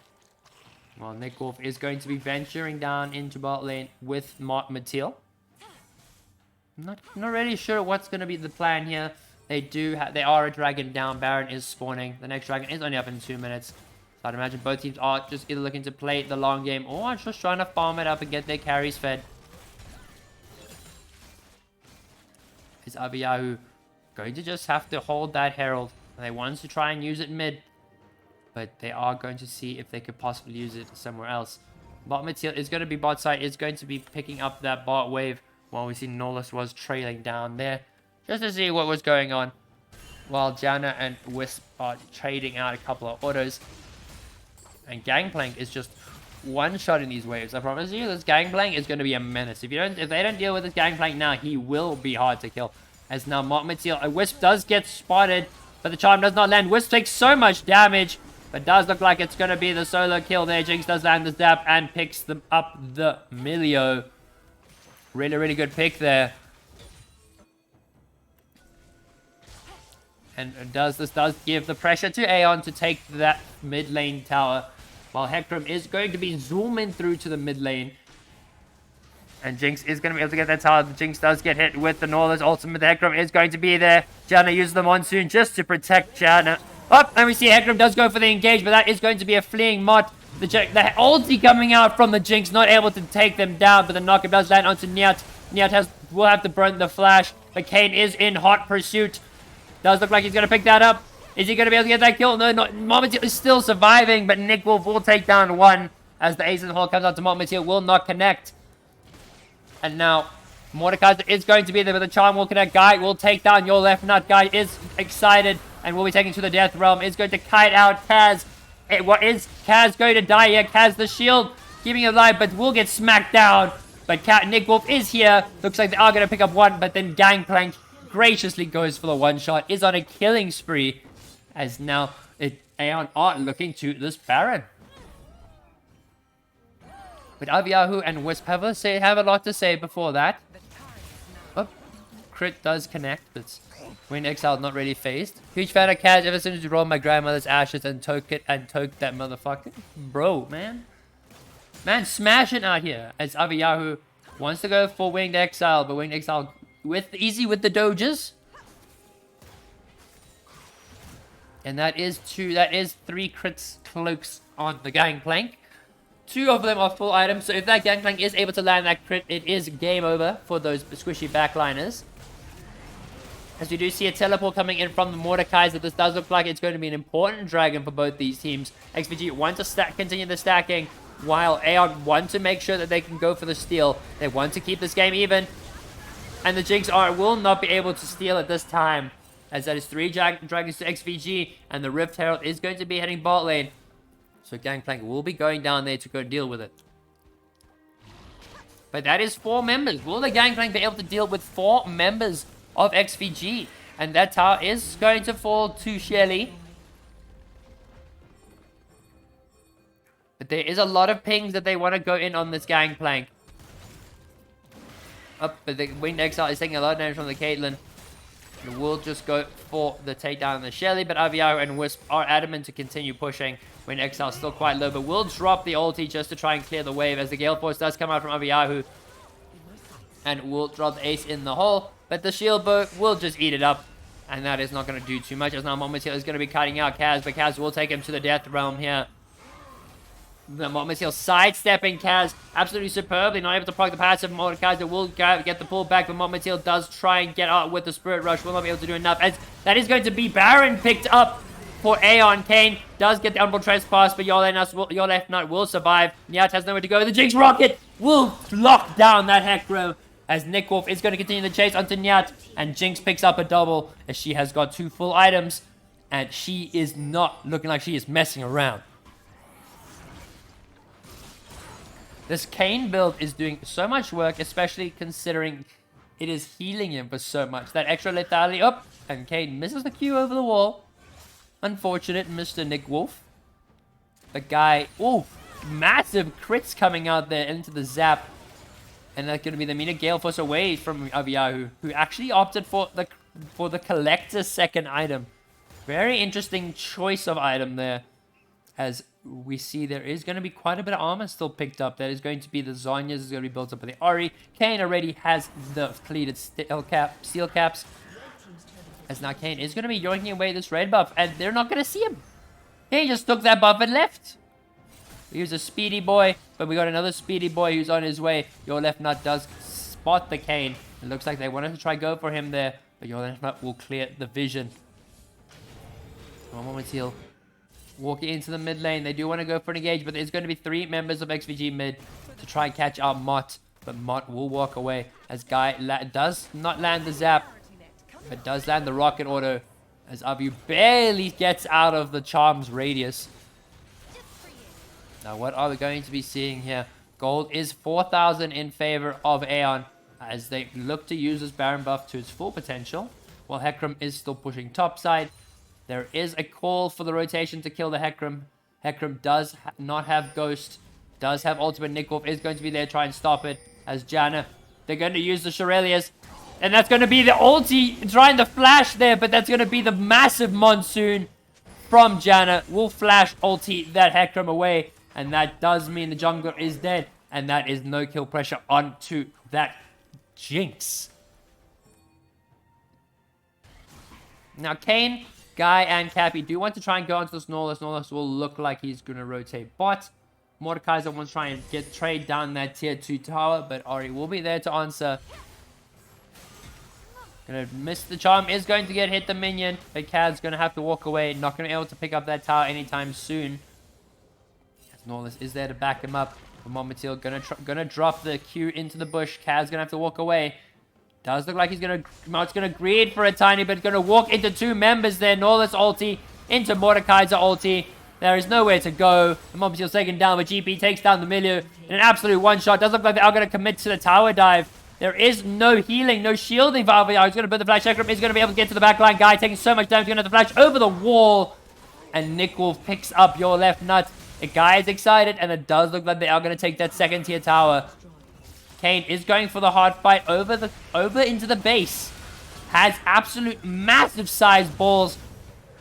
Well, Nick Wolf is going to be venturing down into bot lane with Mateel. Not really sure what's going to be the plan here. They are a dragon down. Baron is spawning. The next dragon is only up in 2 minutes. So I'd imagine both teams are just either looking to play the long game or just trying to farm it up and get their carries fed. Is Aviyahu going to just have to hold that Herald? And they want to try and use it mid. But they are going to see if they could possibly use it somewhere else. Bot material is going to be bot side. Is going to be picking up that bot wave. While we see Norlis was trailing down there. Just to see what was going on. While Janna and Wisp are trading out a couple of autos. And Gangplank is just one-shotting these waves. I promise you, this Gangplank is going to be a menace. If they don't deal with this Gangplank now, he will be hard to kill. As now Mott Material, a Wisp does get spotted, but the charm does not land. Wisp takes so much damage, but does look like it's going to be the solo kill there. Jinx does land the zap and picks them up the Milio. Really, really good pick there. And this does give the pressure to Aeon to take that mid lane tower. While Hecarim is going to be zooming through to the mid lane. And Jinx is going to be able to get that tower. Jinx does get hit with the Norlis ultimate. The Hecarim is going to be there. Janna uses the Monsoon just to protect Janna. Oh, and we see Hecarim does go for the engage, but that is going to be a fleeing Mott. The ulti coming out from the Jinx, not able to take them down, but the knock does land onto Nyat. Nyat will have to burn the flash, but Kayn is in hot pursuit. Does look like he's going to pick that up. Is he going to be able to get that kill? No, not. Mott is still surviving, but Nick Wolf will take down one as the ace in the hole comes out to Mott Material. Will not connect. And now, Mordekaiser is going to be there, but the charm will connect. Guy will take down your left nut. Guy is excited and will be taken to the death realm. Is going to kite out Kaz. What is Kaz going to die here? Kaz the shield keeping him alive, but will get smacked down. But Nick Wolf is here. Looks like they are going to pick up one, but then Gangplank graciously goes for the one shot. Is on a killing spree. As now, Aeon are looking to this Baron. But Aviyahu and Wisp have a lot to say before that. Oh, crit does connect, but when Exile not really phased. Huge fan of Kaz ever since we rolled my grandmother's ashes and toke that motherfucker. Bro, man. Man, smashing out here. As Aviyahu wants to go for Winged Exile, but Winged Exile easy with the doges. And that is 3 crits cloaks on the Gangplank. 2 of them are full items, so if that Gangplank is able to land that crit, it is game over for those squishy backliners. As we do see a teleport coming in from the Mordekaiser, this does look like it's going to be an important dragon for both these teams. XvG want to continue the stacking, while Aeon want to make sure that they can go for the steal. They want to keep this game even. And the Jinx will not be able to steal at this time, as that is 3 dragons to XvG, and the Rift Herald is going to be heading bot lane. So Gangplank will be going down there to go deal with it. But that is 4 members. Will the Gangplank be able to deal with 4 members of XvG? And that tower is going to fall to Shelly. But there is a lot of pings that they want to go in on this Gangplank. But the Winged Exile is taking a lot of damage from the Caitlyn. And we'll just go for the takedown on the Shelly, but Aviyahu and Wisp are adamant to continue pushing. When Exile is still quite low, but will drop the ulti just to try and clear the wave as the Gale Force does come out from Aviyahu. And will drop the ace in the hole, but the shield bow will just eat it up. And that is not going to do too much, as now Mott Material is going to be cutting out Kaz, but Kaz will take him to the death realm here. The Mott Material sidestepping Kaz absolutely superbly, not able to proc the passive. Mordekaiser will get the pull back, but Mott Material does try and get out with the Spirit Rush. Will not be able to do enough, as that is going to be Baron picked up for Aeon. Kayn does get the Umbral Trespass, but your left nut will survive. Nyat has nowhere to go. The Jinx Rocket will lock down that Hecarim, as Nick Wolf is going to continue the chase onto Nyat, and Jinx picks up a double, as she has got 2 full items, and she is not looking like she is messing around. This Kayn build is doing so much work, especially considering it is healing him for so much. That extra lethality up, and Kayn misses the Q over the wall. Unfortunate, Mr. Nick Wolf. The guy, massive crits coming out there into the zap. And that's going to be the Mina Gale Force away from Aviyahu, who actually opted for the Collector's second item. Very interesting choice of item there. As we see, there is going to be quite a bit of armor still picked up. That is going to be the Zhonya's, is going to be built up by the Ori. Kayn already has the pleated steel caps. As now Kayn is going to be yoinking away this red buff, and they're not going to see him. He just took that buff and left. Here's a speedy boy, but we got another speedy boy who's on his way. Your left nut does spot the Kane. It looks like they wanted to try go for him there, but your left will clear the vision. One moment heal. Walking into the mid lane. They do want to go for an engage, but there's going to be 3 members of XvG mid to try and catch out Mott. But Mott will walk away as Guy does not land the zap, but does land the rocket auto as Abu barely gets out of the charm's radius. Now, what are we going to be seeing here? Gold is 4,000 in favor of Aeon as they look to use this Baron buff to its full potential, while Hecarim is still pushing topside. There is a call for the rotation to kill the Hecarim. Hecarim does not have Ghost, does have ultimate. Nickwolf is going to be there to try and stop it as Janna. They're going to use the Shurelias, and that's going to be the ulti trying to flash there, but that's going to be the massive monsoon from Janna. Will flash ulti that Hecarim away, and that does mean the jungler is dead, and that is no kill pressure onto that Jinx. Now, Kane, Guy, and Cappy do want to try and go onto the Snorlax. Snorlax will look like he's going to rotate bot. Mordekaiser wants to try and trade down that tier 2 tower, but Ori will be there to answer. Gonna miss the charm, is going to get hit the minion, but Kaz's gonna have to walk away. Not gonna be able to pick up that tower anytime soon. Snorlax is there to back him up. Momentiel gonna drop the Q into the bush. Kaz gonna have to walk away. Does look like he's gonna greed for a tiny bit. Gonna walk into 2 members there. Snorlax ulti into Mordekaiser ulti. There is nowhere to go. Momentiel's taken down, but GP takes down the Milieu in an absolute one-shot. Does look like they are gonna commit to the tower dive. There is no healing, no shielding for Alviar. He's going to put the flash. Hecarim is going to be able to get to the backline. Guy taking so much damage. He's going to have to flash over the wall. And Nickwolf picks up your left nut. The guy is excited, and it does look like they are going to take that second tier tower. Kane is going for the hard fight over into the base. Has absolute massive size balls.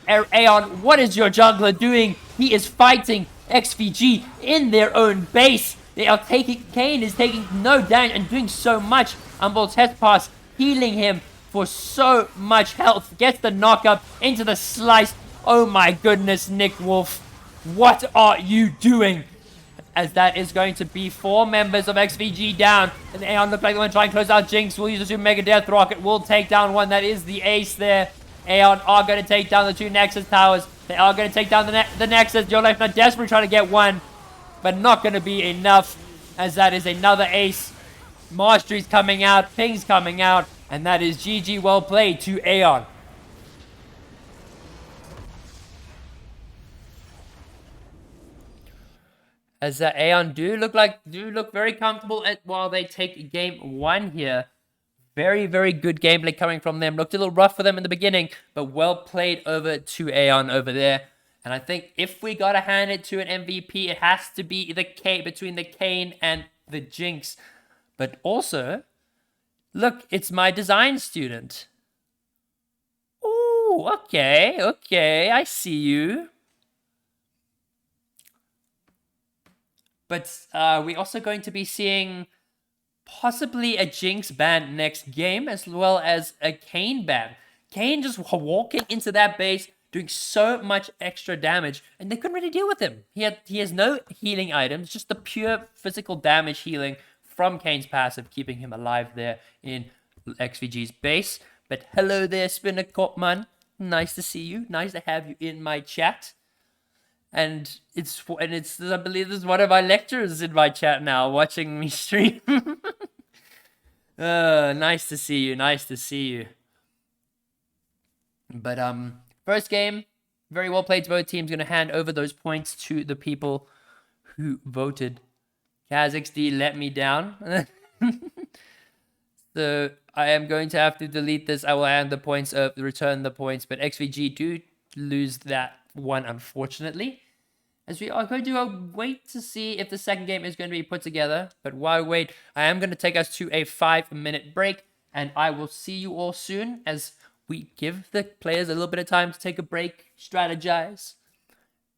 Aeon, what is your jungler doing? He is fighting XvG in their own base. They are taking, Kane is taking no damage and doing so much. Umbral test pass, healing him for so much health. Gets the knockup into the slice. Oh my goodness, Nickwolf. What are you doing? As that is going to be 4 members of XvG down. And Aeon look like they want to try and close out Jinx. We'll use the 2 Mega Death Rocket. We'll take down one. That is the ace there. Aeon are going to take down the 2 Nexus towers. They are going to take down the Nexus. Your life not desperately trying to get one, but not going to be enough, as that is another ace. Mastery's coming out, Ping's coming out, and that is GG well played to Aeon. As Aeon do look very comfortable while they take game 1 here. Very, very good gameplay coming from them. Looked a little rough for them in the beginning, but well played over to Aeon over there. And I think if we gotta hand it to an MVP, it has to be between the Kane and the Jinx. But also, look, it's my design student. Ooh, okay, I see you. But we're also going to be seeing possibly a Jinx ban next game, as well as a Kane ban. Kane just walking into that base, doing so much extra damage, and they couldn't really deal with him. He has no healing items, just the pure physical damage healing from Kane's passive, keeping him alive there in XvG's base. But hello there, Spinner Kopman. Nice to see you. Nice to have you in my chat. And it's I believe this is one of my lecturers in my chat now, watching me stream. Nice to see you. Nice to see you. But first game, very well played to both teams. Going to hand over those points to the people who voted. KazXD let me down. So I am going to have to delete this. I will hand the points up, return the points. But XvG do lose that one, unfortunately. As we are going to wait to see if the second game is going to be put together. But while we wait, I am going to take us to a 5-minute break. And I will see you all soon as we give the players a little bit of time to take a break, strategize.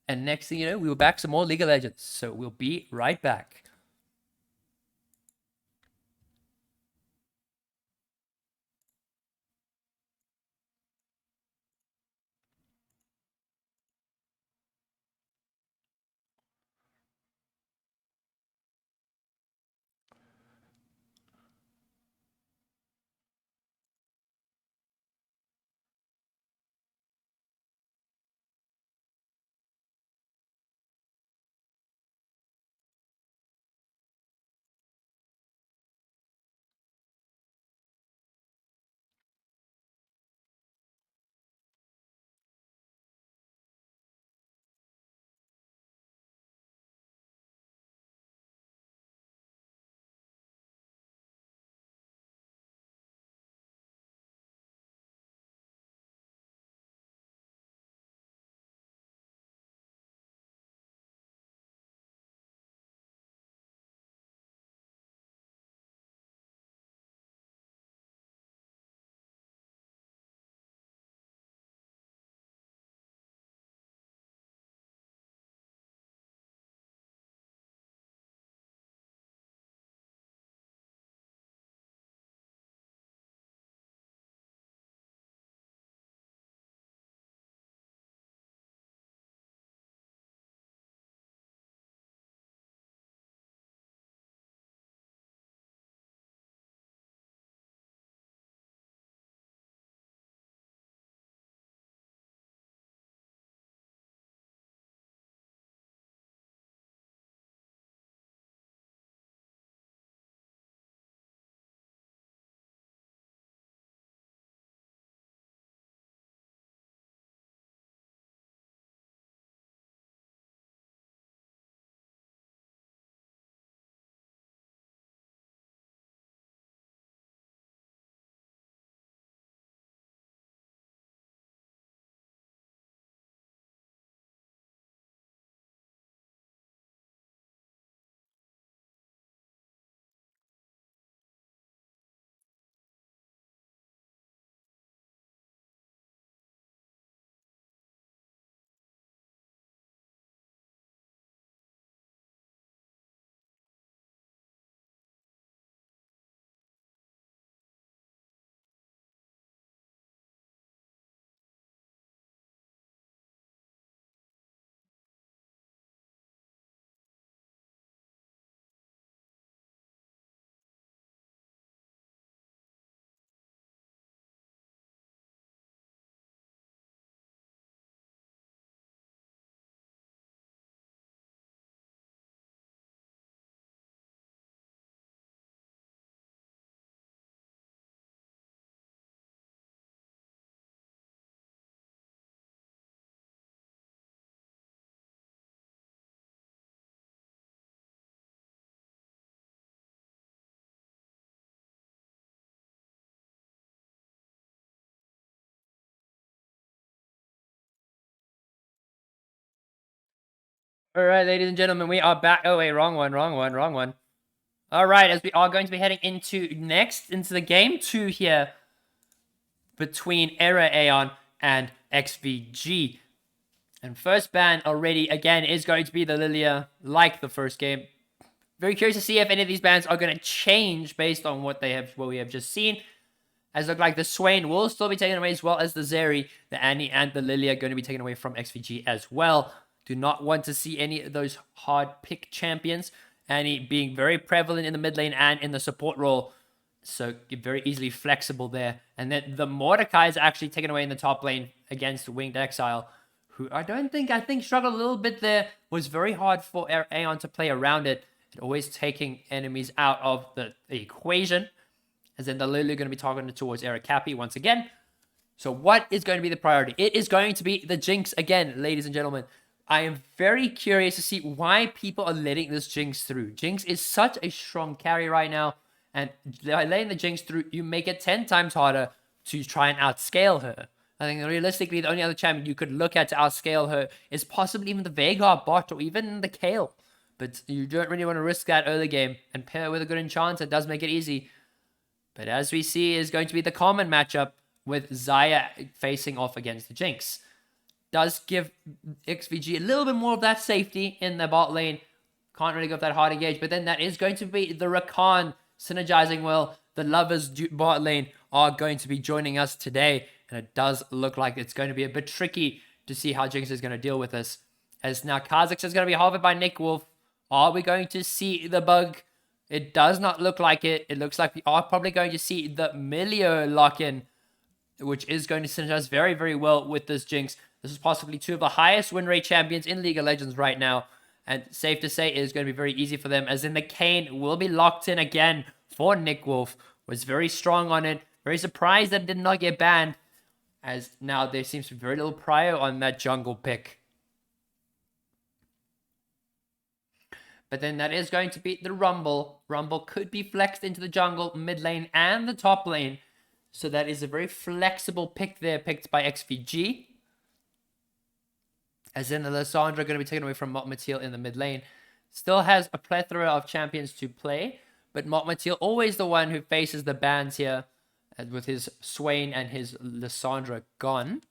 And next thing you know, we will back some more League of Legends. So we'll be right back. All right, ladies and gentlemen, we are back. Oh, wait, wrong one. All right, as we are going to be heading into the game 2 here between Era Aeon and XvG. And first ban already, again, is going to be the Lilia, like the first game. Very curious to see if any of these bans are going to change based on what we have just seen. As it looks like the Swain will still be taken away, as well as the Zeri, the Annie, and the Lilia are going to be taken away from XvG as well. Do not want to see any of those hard pick champions. Annie being very prevalent in the mid lane and in the support role. So very easily flexible there. And then the Mordecai is actually taken away in the top lane against Winged Exile, who I think struggled a little bit there. Was very hard for Aeon to play around it. And always taking enemies out of the equation. As then the Lulu going to be targeted towards Era Cappy once again. So what is going to be the priority? It is going to be the Jinx again, ladies and gentlemen. I am very curious to see why people are letting this Jinx through. Jinx is such a strong carry right now. And by letting the Jinx through, you make it 10 times harder to try and outscale her. I think realistically, the only other champion you could look at to outscale her is possibly even the Veigar bot or even the Kayle. But you don't really want to risk that early game. And pair with a good enchanter does make it easy. But as we see, is going to be the common matchup with Xayah facing off against the Jinx. Does give XvG a little bit more of that safety in the bot lane. Can't really go for that hard engage. But then that is going to be the Rakan synergizing well. The Lovers bot lane are going to be joining us today. And it does look like it's going to be a bit tricky to see how Jinx is going to deal with this. As now Kha'Zix is going to be hovered by Nick Wolf. Are we going to see the bug? It does not look like it. It looks like we are probably going to see the Milio lock-in, which is going to synergize very, very well with this Jinx. This is possibly 2 of the highest win rate champions in League of Legends right now. And safe to say, it is going to be very easy for them. As in the Kayn will be locked in again for Nick Wolf. Was very strong on it. Very surprised that it did not get banned. As now there seems to be very little prio on that jungle pick. But then that is going to be the Rumble. Rumble could be flexed into the jungle, mid lane, and the top lane. So that is a very flexible pick there, picked by XvG. As in the Lissandra going to be taken away from Motmatil in the mid lane. Still has a plethora of champions to play. But Motmatil always the one who faces the bans here. And with his Swain and his Lissandra gone.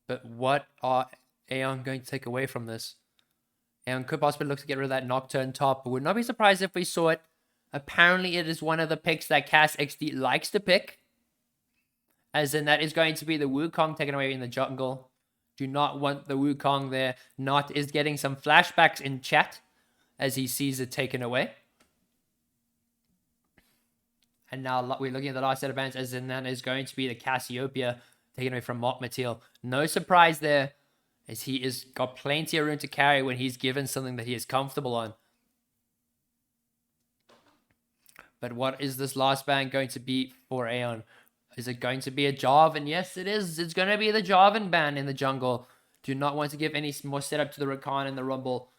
But what are Aeon going to take away from this? Aeon could possibly look to get rid of that Nocturne top. But would not be surprised if we saw it. Apparently it is one of the picks that Cass XD likes to pick. As in that is going to be the Wukong taken away in the jungle. Do not want the Wukong there. Not is getting some flashbacks in chat as he sees it taken away. And now we're looking at the last set of bans, as in that is going to be the Cassiopeia taken away from Motmatil. No surprise there, as he is got plenty of room to carry when he's given something that he is comfortable on. But what is this last ban going to be for Aeon? Is it going to be a Jarvan? Yes, it is. It's going to be the Jarvan ban in the jungle. Do not want to give any more setup to the Rakan and the Rumble,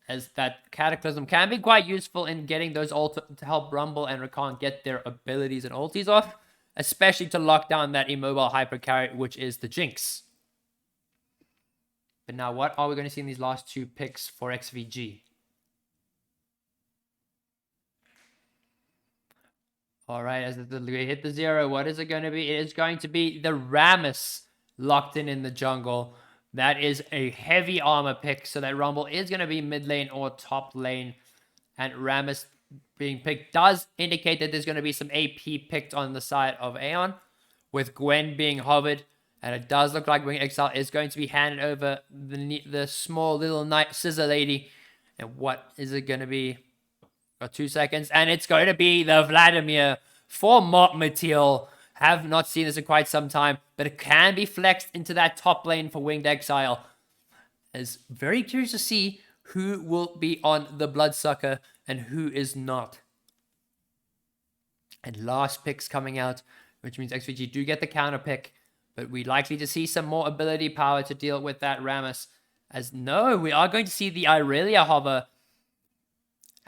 as that Cataclysm can be quite useful in getting those ult to help Rumble and Rakan get their abilities and ultis off, especially to lock down that immobile hyper carry, which is the Jinx. But now what are we going to see in these last 2 picks for XvG? All right, as we hit the 0, what is it going to be? It is going to be the Rammus locked in the jungle. That is a heavy armor pick, so that Rumble is going to be mid lane or top lane. And Rammus being picked does indicate that there's going to be some AP picked on the side of Aeon, with Gwen being hovered. And it does look like Wing Exile is going to be handed over the small little knight scissor lady. And what is it going to be? Got 2 seconds. And it's going to be the Vladimir for Motmatil. Have not seen this in quite some time. But it can be flexed into that top lane for Winged Exile. It's very curious to see who will be on the Bloodsucker and who is not. And last picks coming out, which means XvG do get the counter pick. But we're likely to see some more ability power to deal with that Rammus. As no, we are going to see the Irelia hover.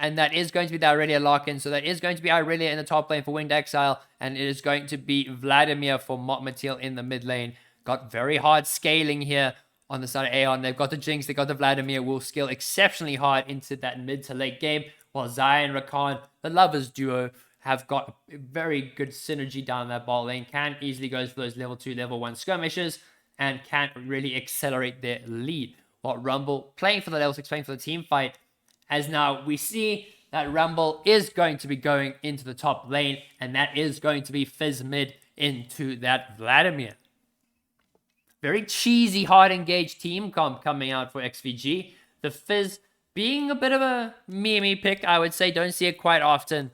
And that is going to be the Irelia lock-in. So that is going to be Irelia in the top lane for Winged Exile. And it is going to be Vladimir for Motmatil in the mid lane. Got very hard scaling here on the side of Aeon. They've got the Jinx, they've got the Vladimir, will scale exceptionally hard into that mid to late game, while Zaya and Rakan, the Lovers duo, have got a very good synergy down that bot lane, can easily go for those level 2, level 1 skirmishes, and can really accelerate their lead. While Rumble, playing for the level 6, playing for the team fight, as now we see that Rumble is going to be going into the top lane, and that is going to be Fizz mid into that Vladimir. Very cheesy, hard engaged team comp coming out for XvG. The Fizz being a bit of a meme pick, I would say. Don't see it quite often,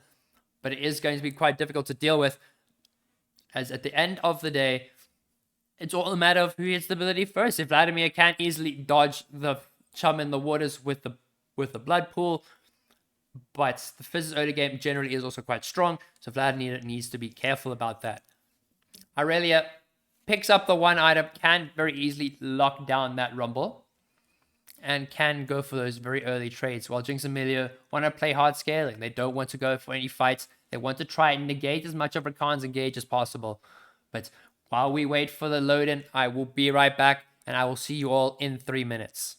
but it is going to be quite difficult to deal with, as at the end of the day, it's all a matter of who hits the ability first. If Vladimir can't easily dodge the chum in the waters with the blood pool, but the Fizz's early game generally is also quite strong, so Vladimir needs to be careful about that. Aurelia picks up the one item, can very easily lock down that Rumble, and can go for those very early trades, while Jinx and Emilio want to play hard scaling. They don't want to go for any fights. They want to try and negate as much of Rakan's engage as possible. But while we wait for the load in, I will be right back, and I will see you all in 3 minutes.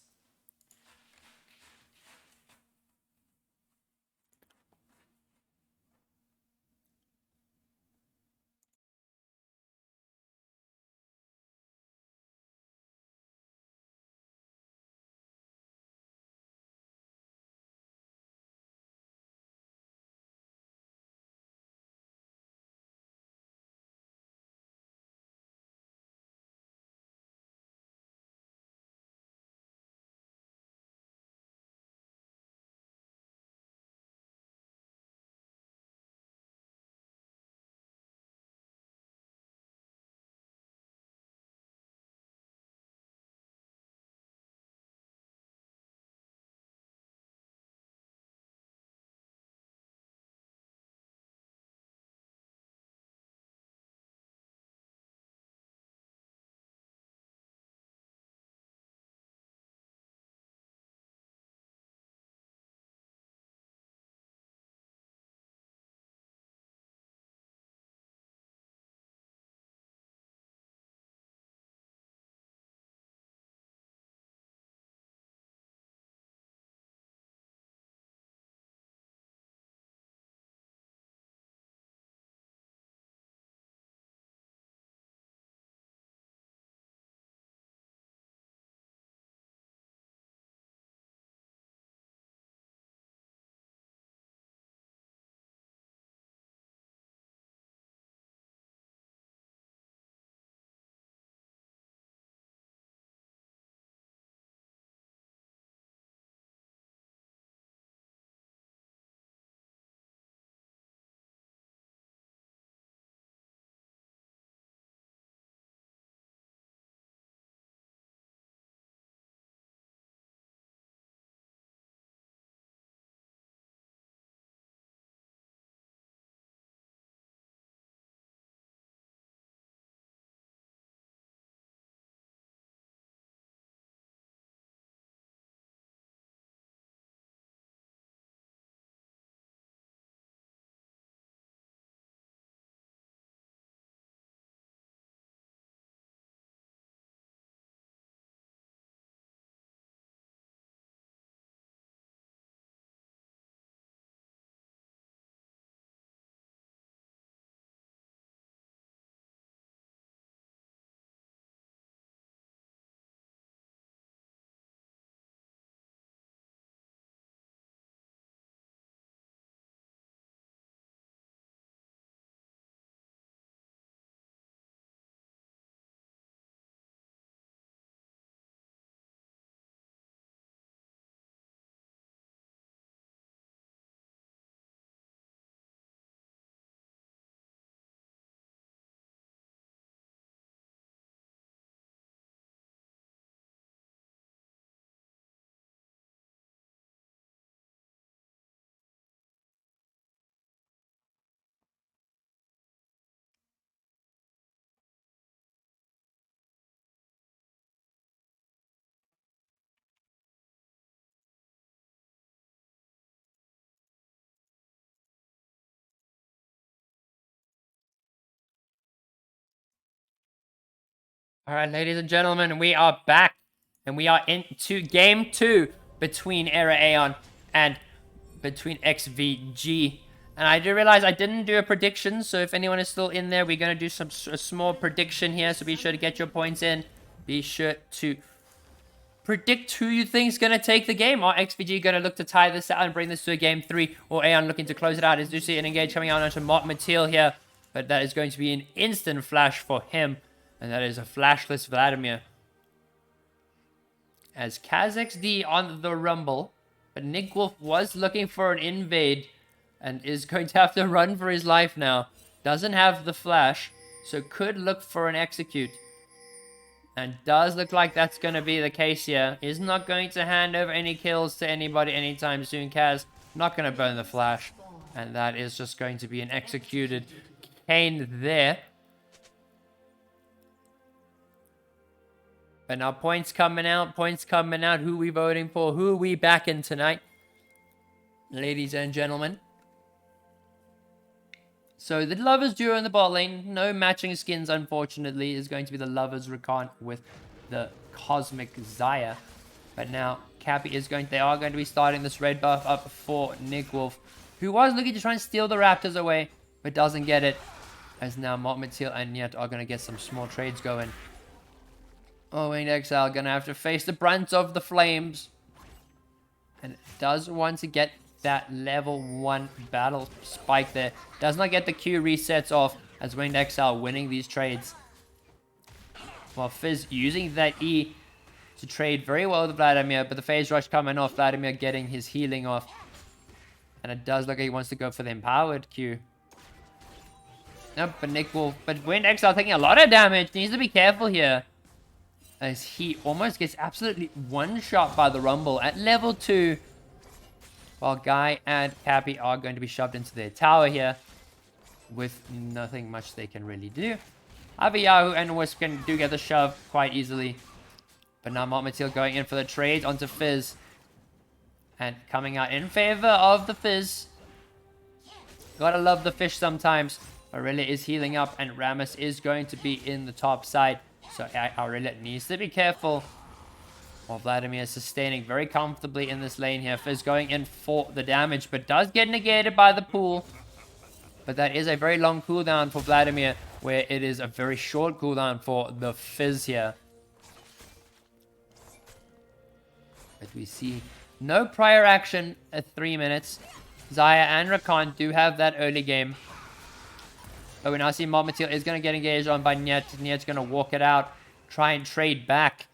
All right, ladies and gentlemen, we are back. And we are into game 2 between Era Aeon and between XvG. And I do realize I didn't do a prediction, so if anyone is still in there, we're going to do a small prediction here. So be sure to get your points in. Be sure to predict who you think is going to take the game. Are XvG going to look to tie this out and bring this to a game 3? Or Aeon looking to close it out? As you see an engage coming out onto Mattel here. But that is going to be an instant flash for him. And that is a flashless Vladimir. As KazXD on the Rumble. But Nick Wolf was looking for an invade. And is going to have to run for his life now. Doesn't have the flash. So could look for an execute. And does look like that's going to be the case here. Is not going to hand over any kills to anybody anytime soon. Kaz not going to burn the flash. And that is just going to be an executed Kane there. But now points coming out. Points coming out. Who we voting for? Who are we backing tonight? Ladies and gentlemen. So the Lovers duo in the bot lane, no matching skins unfortunately, is going to be the Lovers Rakan with the Cosmic Zaya. But now Cappy is they are going to be starting this red buff up for Nick Wolf, who was looking to try and steal the Raptors away, but doesn't get it. As now Mattel and Niet are going to get some small trades going. Oh, Winged Exile going to have to face the brunt of the flames. And does want to get that level 1 battle spike there. Does not get the Q resets off as Winged Exile winning these trades. While Fizz using that E to trade very well with Vladimir, but the phase rush coming off, Vladimir getting his healing off. And it does look like he wants to go for the empowered Q. Nope, but Winged Exile taking a lot of damage. Needs to be careful here. As he almost gets absolutely one-shot by the Rumble at level 2. While Guy and Cappy are going to be shoved into their tower here. With nothing much they can really do. Aviyahu and Wisp do get the shove quite easily. But now Mattel going in for the trade onto Fizz. And coming out in favor of the Fizz. Gotta love the fish sometimes. Aurelia is healing up and Rammus is going to be in the top side. So Aurelia needs to be careful. While Vladimir is sustaining very comfortably in this lane here. Fizz going in for the damage, but does get negated by the pool. But that is a very long cooldown for Vladimir, where it is a very short cooldown for the Fizz here. But we see no prior action at 3 minutes. Zaya and Rakan do have that early game. But we now see Mattel is going to get engaged on by Niet. Niet's going to walk it out, try and trade back.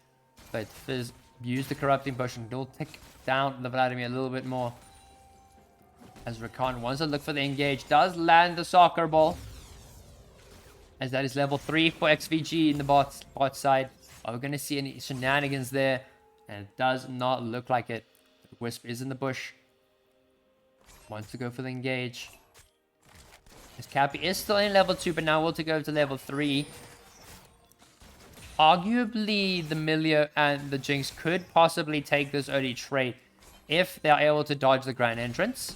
But Fizz use the Corrupting Push and will tick down the Vladimir a little bit more. As Rakan wants to look for the engage. Does land the soccer ball. As that is level 3 for XvG in the bot side. Are we going to see any shenanigans there? And it does not look like it. Wisp is in the bush. Wants to go for the engage. As Cappy is still in level 2, but now will to go to level 3. Arguably, the Milio and the Jinx could possibly take this early trade if they are able to dodge the Grand Entrance.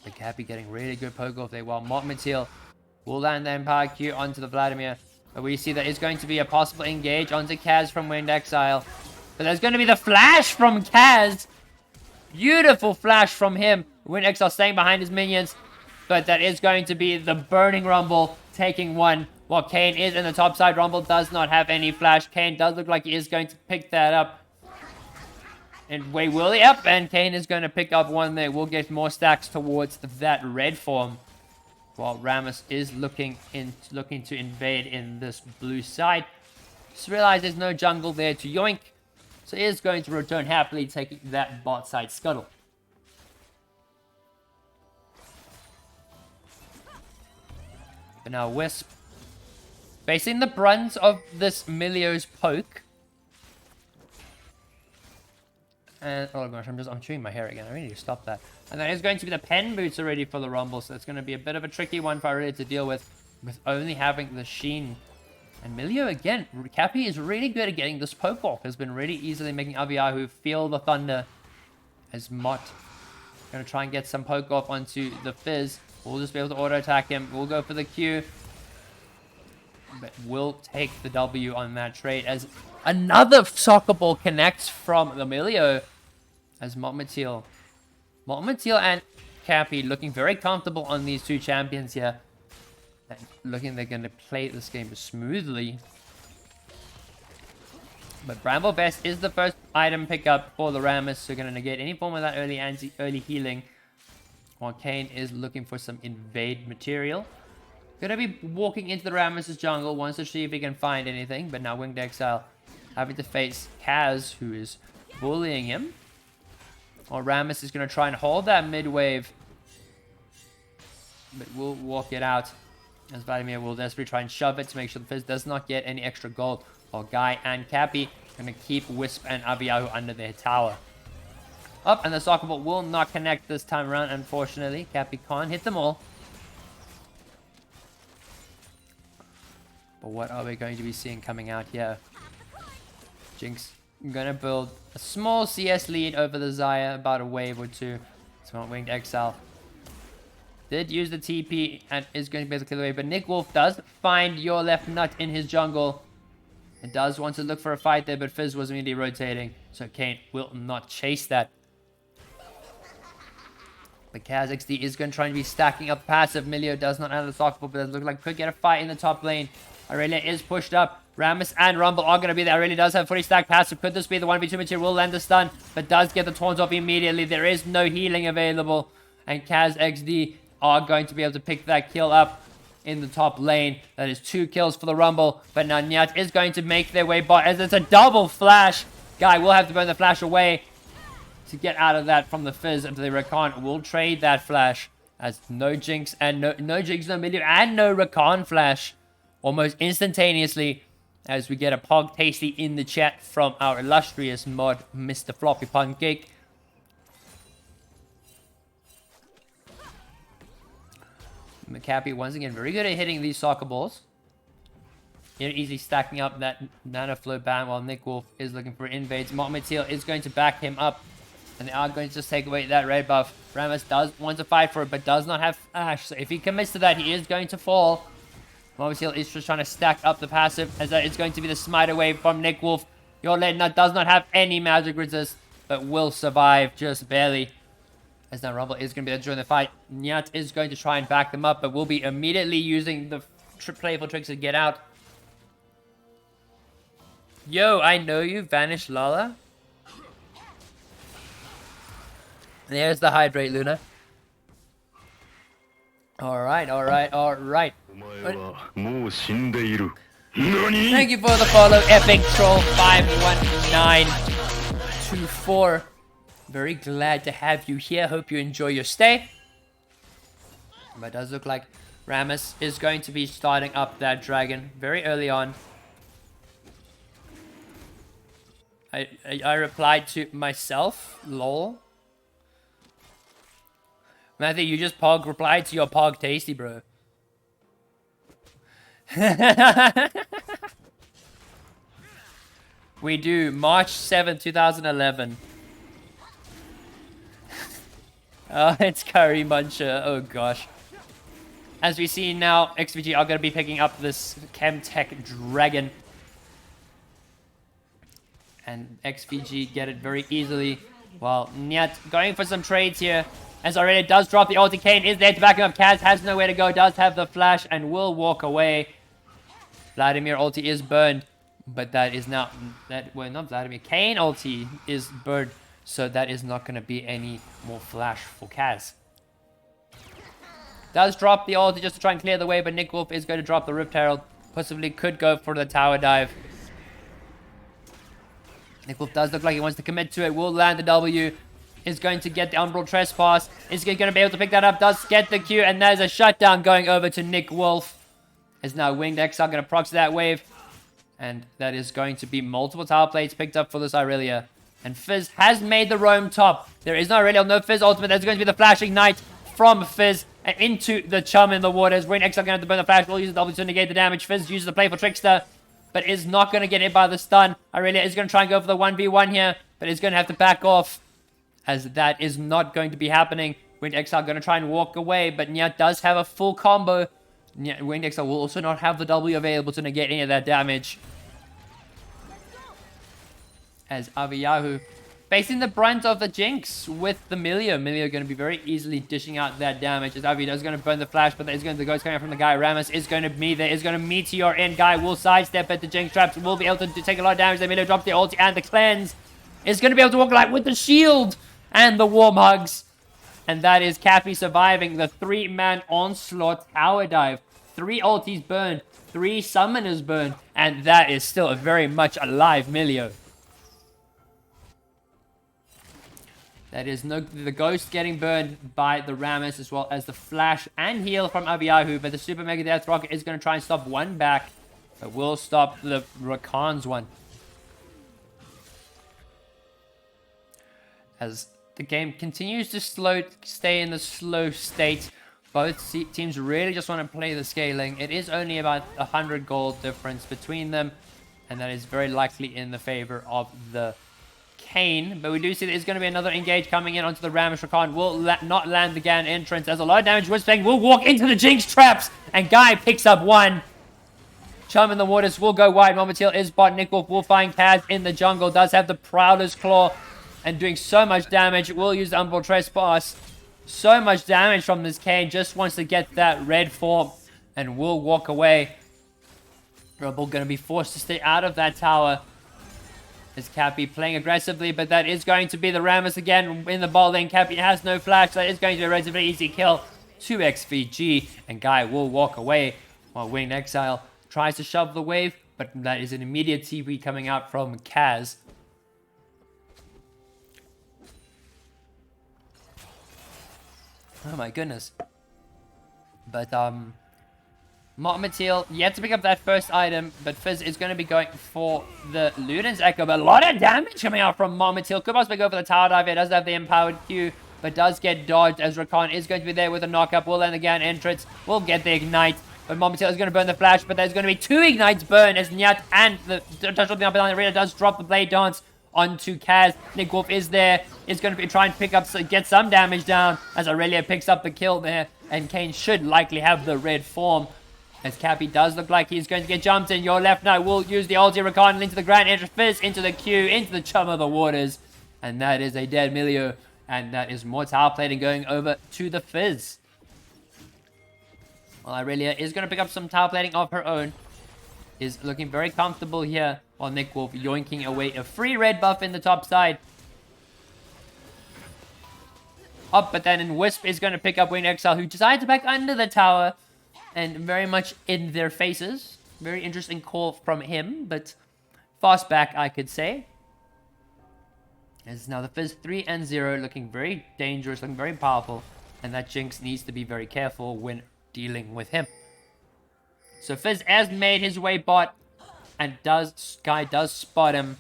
The Cappy getting really good poke off there, while Mattel will land the Empire Q onto the Vladimir. But we see that is going to be a possible engage onto Kaz from Winged Exile. But there's going to be the flash from Kaz. Beautiful flash from him. Winged Exile staying behind his minions. But that is going to be the Burning Rumble taking one. While Kane is in the top side. Rumble does not have any flash. Kane does look like he is going to pick that up. And wait, will he? Up, and Kane is going to pick up one there. We'll get more stacks towards that red form. While Rammus is looking to invade in this blue side. Just realize there's no jungle there to yoink. So he is going to return happily, taking that bot side scuttle. But now Wisp facing the brunt of this Milio's poke. And oh gosh, I'm chewing my hair again. I really need to stop that. And that is going to be the pen boots already for the Rumble, so it's going to be a bit of a tricky one for Aurelia to deal with only having the Sheen. And Milio again, Cappy is really good at getting this poke off. Has been really easily making Aviyahu feel the thunder. As Mott going to try and get some poke off onto the Fizz. We'll just be able to auto attack him. We'll go for the Q. but will take the W on that trade as another soccer ball connects from Emilio as Motmatil and Cappy looking very comfortable on these two champions here. And looking they're going to play this game smoothly. But Bramble Vest is the first item pickup for the Rammus, so going to negate any form of that early healing. While Kane is looking for some invade material. Gonna be walking into the Rammus' jungle, wants to see if he can find anything, but now Winged Exile having to face Kaz, who is bullying him. While Rammus is gonna try and hold that mid wave, but will walk it out. As Vladimir will desperately try and shove it to make sure the Fizz does not get any extra gold. While Guy and Cappy gonna keep Wisp and Aviahu under their tower. Up, and the soccer ball will not connect this time around, unfortunately. Cappy can't hit them all. But what are we going to be seeing coming out here? Jinx gonna build a small CS lead over the Xayah, about a wave or two. Smart Winged Exile did use the TP and is going to be able to clear the way, but Nick Wolf does find your left nut in his jungle. It does want to look for a fight there, but Fizz was immediately rotating, so Kane will not chase that. But Kaz XD is going to try and be stacking up passive. Milio does not have the soccer ball, but does look like could get a fight in the top lane. Aurelia is pushed up. Rammus and Rumble are going to be there. Aurelia does have fully stacked passive. Could this be the 1v2 material? Will land the stun, but does get the taunts off immediately. There is no healing available. And Kaz XD are going to be able to pick that kill up in the top lane. That is 2 kills for the Rumble. But now Nyat is going to make their way bot as it's a double flash. Guy will have to burn the flash away to get out of that from the Fizz. And the Rakan will trade that flash as no Jinx and no Jinx, no Milio, and no Rakan flash almost instantaneously as we get a Pog Tasty in the chat from our illustrious mod, Mr. Floppy Pancake. McCappy once again very good at hitting these soccer balls. Easily stacking up that Nano Flow ban while Nick Wolf is looking for invades. Motmatil is going to back him up. And they are going to just take away that red buff. Rammus does want to fight for it, but does not have flash. So if he commits to that, he is going to fall. Motmatil is just trying to stack up the passive, as that is going to be the smite wave from Nick Wolf. Your Lead Nut does not have any magic resist, but will survive just barely. As now Rumble is going to be able to join the fight. Nyat is going to try and back them up, but will be immediately using the playful tricks to get out. Yo, I know you, Vanished Lala. There's the hydrate, Luna. Alright. Thank you for the follow, Epic Troll 51924. Very glad to have you here. Hope you enjoy your stay. But it does look like Rammus is going to be starting up that dragon very early on. I replied to myself, lol. Matthew, you just replied to your Pog Tasty, bro. We do March 7th, 2011. Oh, it's Curry Muncher. Oh, gosh. As we see now, XvG are going to be picking up this Chemtech Dragon. And XvG get it very easily. While Nyat going for some trades here. As already does drop the ulti. Kane is there to back him up. Kaz has nowhere to go. Does have the flash and will walk away. Vladimir ulti is burned. But that is now... well, not Vladimir. Kane ulti is burned. So that is not going to be any more flash for Kaz. Does drop the ulti just to try and clear the way. But Nick Wolf is going to drop the Rift Herald. Possibly could go for the tower dive. Nick Wolf does look like he wants to commit to it. Will land the W. Is going to get the Umbral Trespass. Is going to be able to pick that up. Does get the Q. And there's a shutdown going over to Nick Wolf. Is now Winged Exile going to proxy that wave. And that is going to be multiple tower plates picked up for this Irelia. And Fizz has made the roam top. There is no Irelia, no Fizz ultimate. There's going to be the Flash Ignite from Fizz into the Chum in the waters. Winged Exile going to have to burn the Flash. Will use the W to negate the damage. Fizz uses the Playful Trickster. But is not going to get hit by the stun. Irelia is going to try and go for the 1v1 here. But is going to have to back off. As that is not going to be happening. Winged Exile going to try and walk away. But Nyat does have a full combo. Yeah, Winged Exile will also not have the W available to negate any of that damage. As Aviyahu facing the brunt of the Jinx with the Milio. Milio going to be very easily dishing out that damage as Avi is going to burn the flash, but there's going to the ghost coming out from the guy. Rammus is going to meet there, is going to meteor in. Guy will sidestep at the Jinx traps, will be able to take a lot of damage. The Milio drops the ulti and the cleanse. Is going to be able to walk like with the shield and the warm hugs. And that is Cappy surviving the 3-man onslaught tower dive. 3 ultis burned, 3 summoners burned, and that is still a very much alive Milio. That is the ghost getting burned by the Rammus, as well as the flash and heal from Aviyahu. But the Super Mega Death Rocket is going to try and stop one back, but will stop the Rakan's one. As the game continues to stay in the slow state, both teams really just want to play the scaling. It is only about 100 gold difference between them, and that is very likely in the favor of the Kayn. But we do see there's going to be another engage coming in onto the Rammus. Rakan will not land the Gan entrance as a lot of damage. Whispering will walk into the Jinx traps, and Guy picks up one. Chum in the waters will go wide. Momatil is bot. Nick Wolf will find Kaz in the jungle. Does have the Prowler's Claw and doing so much damage. Will use the Umbral Trespass. So much damage from this Kayn. Just wants to get that red form and will walk away. Rebel going to be forced to stay out of that tower. Is Cappy playing aggressively, but that is going to be the Rammus again in the ball lane. Cappy has no flash. That is going to be a relatively easy kill to XvG, and Guy will walk away while Winged Exile tries to shove the wave, but that is an immediate TP coming out from Kaz. Oh my goodness. But, Momatil yet to pick up that first item, but Fizz is going to be going for the Luden's Echo. But a lot of damage coming out from Momatil. Could possibly go for the tower dive. It does have the empowered Q, but does get dodged as Rakan is going to be there with a knockup. Will land again entrance. Will get the ignite. But Momatil is going to burn the flash, but there's going to be 2 ignites burn as Nyat and the touch of the up and down. The does drop the blade dance onto Kaz. Nick Wolf is there. Is going to be trying to pick up, get some damage down as Aurelia picks up the kill there. And Kayn should likely have the red form. As Cappy does look like he's going to get jumped in. Your left now will use the ulti. Rakan into the Grand Entrance. Fizz into the Q, into the Chum of the Waters. And that is a dead Milio. And that is more tower plating going over to the Fizz. Well, Aurelia is going to pick up some tower plating of her own. Is looking very comfortable here. While Nick Wolf yoinking away a free red buff in the top side. Up, but then Wisp is going to pick up Winged Exile, who decided to back under the tower. And very much in their faces. Very interesting call from him, but fast back, I could say. As now the Fizz 3 and 0 looking very dangerous, looking very powerful. And that Jinx needs to be very careful when dealing with him. So Fizz has made his way bot. And Guy does spot him.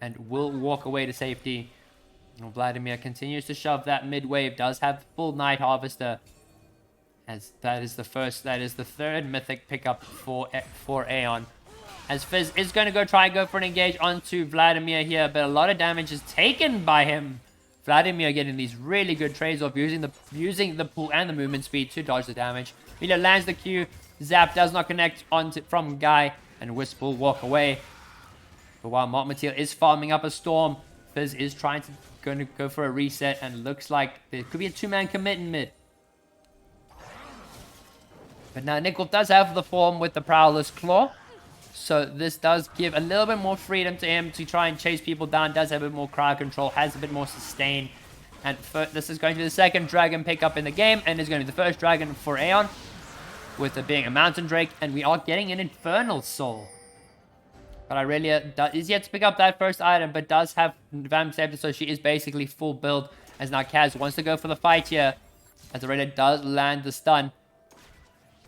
And will walk away to safety. And Vladimir continues to shove that mid wave. Does have full Night Harvester. As that is the third mythic pickup for Aeon. As Fizz is going to try and go for an engage onto Vladimir here, but a lot of damage is taken by him. Vladimir getting these really good trades off, using the pull and the movement speed to dodge the damage. Mila lands the Q. Zap does not connect from Guy, and Wisp will walk away. But while Momatil is farming up a storm, Fizz is going to go for a reset, and looks like there could be a 2-man commit in mid. But now Nick Wolf does have the form with the Prowler's Claw. So this does give a little bit more freedom to him to try and chase people down. Does have a bit more crowd control. Has a bit more sustain. And this is going to be the second dragon pickup in the game. And is going to be the first dragon for Aeon. With it being a Mountain Drake. And we are getting an Infernal Soul. But Aurelia is yet to pick up that first item. But does have Vamp Scepter. So she is basically full build. As now Kaz wants to go for the fight here. As Aurelia does land the stun.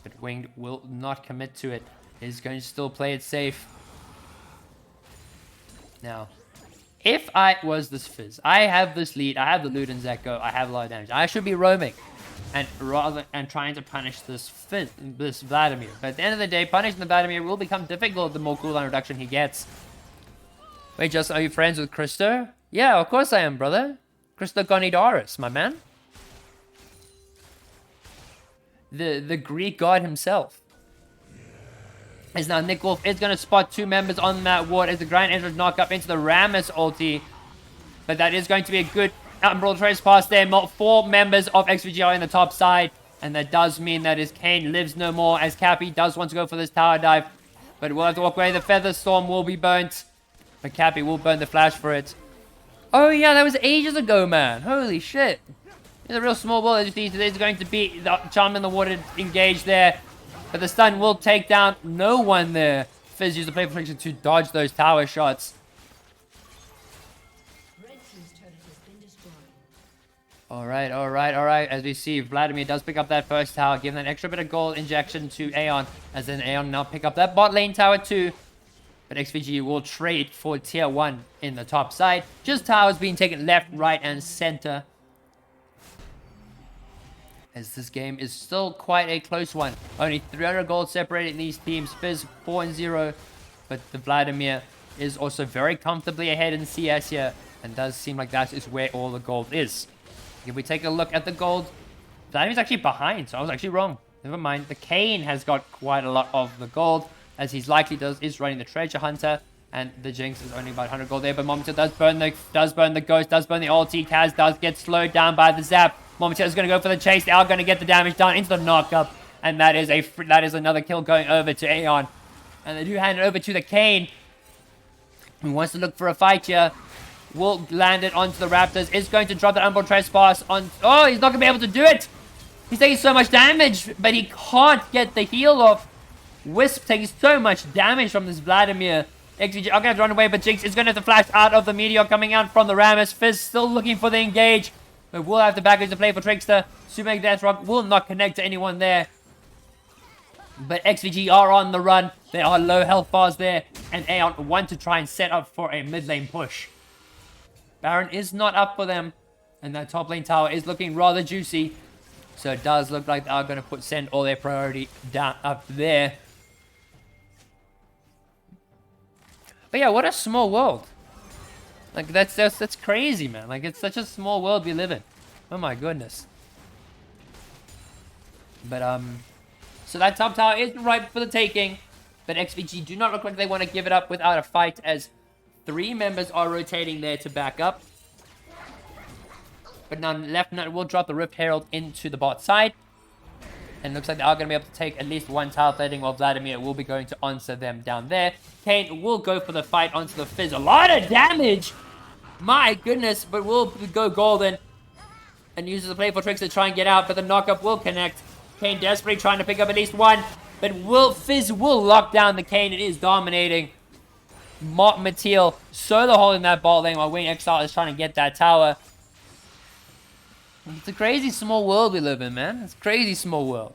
But Winged will not commit to it. He's going to still play it safe. Now, if I was this Fizz, I have this lead, I have the Luden's Echo, I have a lot of damage. I should be roaming and trying to punish this Vladimir. But at the end of the day, punishing the Vladimir will become difficult the more cooldown reduction he gets. Wait, Justin, are you friends with Kristo? Yeah, of course I am, brother. Kristo Gonidaris, my man. the Greek god himself. As now Nick Wolf is going to spot 2 members on that ward as the Grand Entrance knock up into the Rammus ulti. But that is going to be a good Umbral Trace pass there. 4 members of XvG are in the top side. And that does mean that his Kayn lives no more, as Cappy does want to go for this tower dive. But we'll have to walk away. The Feather Storm will be burnt. But Cappy will burn the flash for it. Oh yeah, that was ages ago, man. Holy shit. It's a real small ball. There's going to be the Charm in the Water engaged there. But the stun will take down no one there. Fizz used the play friction to dodge those tower shots. Alright. As we see, Vladimir does pick up that first tower, giving an extra bit of gold injection to Aeon. As then Aeon now pick up that bot lane tower too. But XvG will trade for tier 1 in the top side. Just towers being taken left, right, and center. As this game is still quite a close one. Only 300 gold separating these teams. Fizz 4-0. But the Vladimir is also very comfortably ahead in CS here. And does seem like that is where all the gold is. If we take a look at the gold, Vladimir's actually behind. So I was actually wrong. Never mind. The Kayn has got quite a lot of the gold. As he's likely is running the Treasure Hunter. And the Jinx is only about 100 gold there. But Momento does burn the Ghost. Does burn the ulti. Kaz does get slowed down by the Zap. Momento is going to go for the chase. They are going to get the damage done into the knockup. And that is another kill going over to Aeon. And they do hand it over to the Kayn, who wants to look for a fight here. Will land it onto the Raptors. Is going to drop the Umbral Trespass on... Oh, he's not going to be able to do it. He's taking so much damage, but he can't get the heal off. Wisp taking so much damage from this Vladimir. XvG are going to have to run away, but Jinx is going to have to flash out of the meteor coming out from the Rammus. Fizz still looking for the engage. But we'll have to back into play for Trickster. Super Death Rock will not connect to anyone there. But XvG are on the run. There are low health bars there. And Aeon want to try and set up for a mid lane push. Baron is not up for them. And that top lane tower is looking rather juicy. So it does look like they are going to send all their priority down up there. But yeah, what a small world. Like, that's crazy, man. Like, it's such a small world we live in. Oh my goodness. But, so that top tower is ripe for the taking. But XvG do not look like they want to give it up without a fight, as 3 members are rotating there to back up. But now left nut will drop the Rift Herald into the bot side. And looks like they are going to be able to take at least 1 tower plating, while Vladimir will be going to answer them down there. Kayn will go for the fight onto the Fizz. A lot of damage! My goodness, but will go golden. And uses the playful tricks to try and get out, but the knockup will connect. Kayn desperately trying to pick up at least 1. But Fizz will lock down the Kayn. It is dominating. Mateel solo holding that bot lane while Wing Exile is trying to get that tower. It's a crazy small world we live in, man. It's a crazy small world.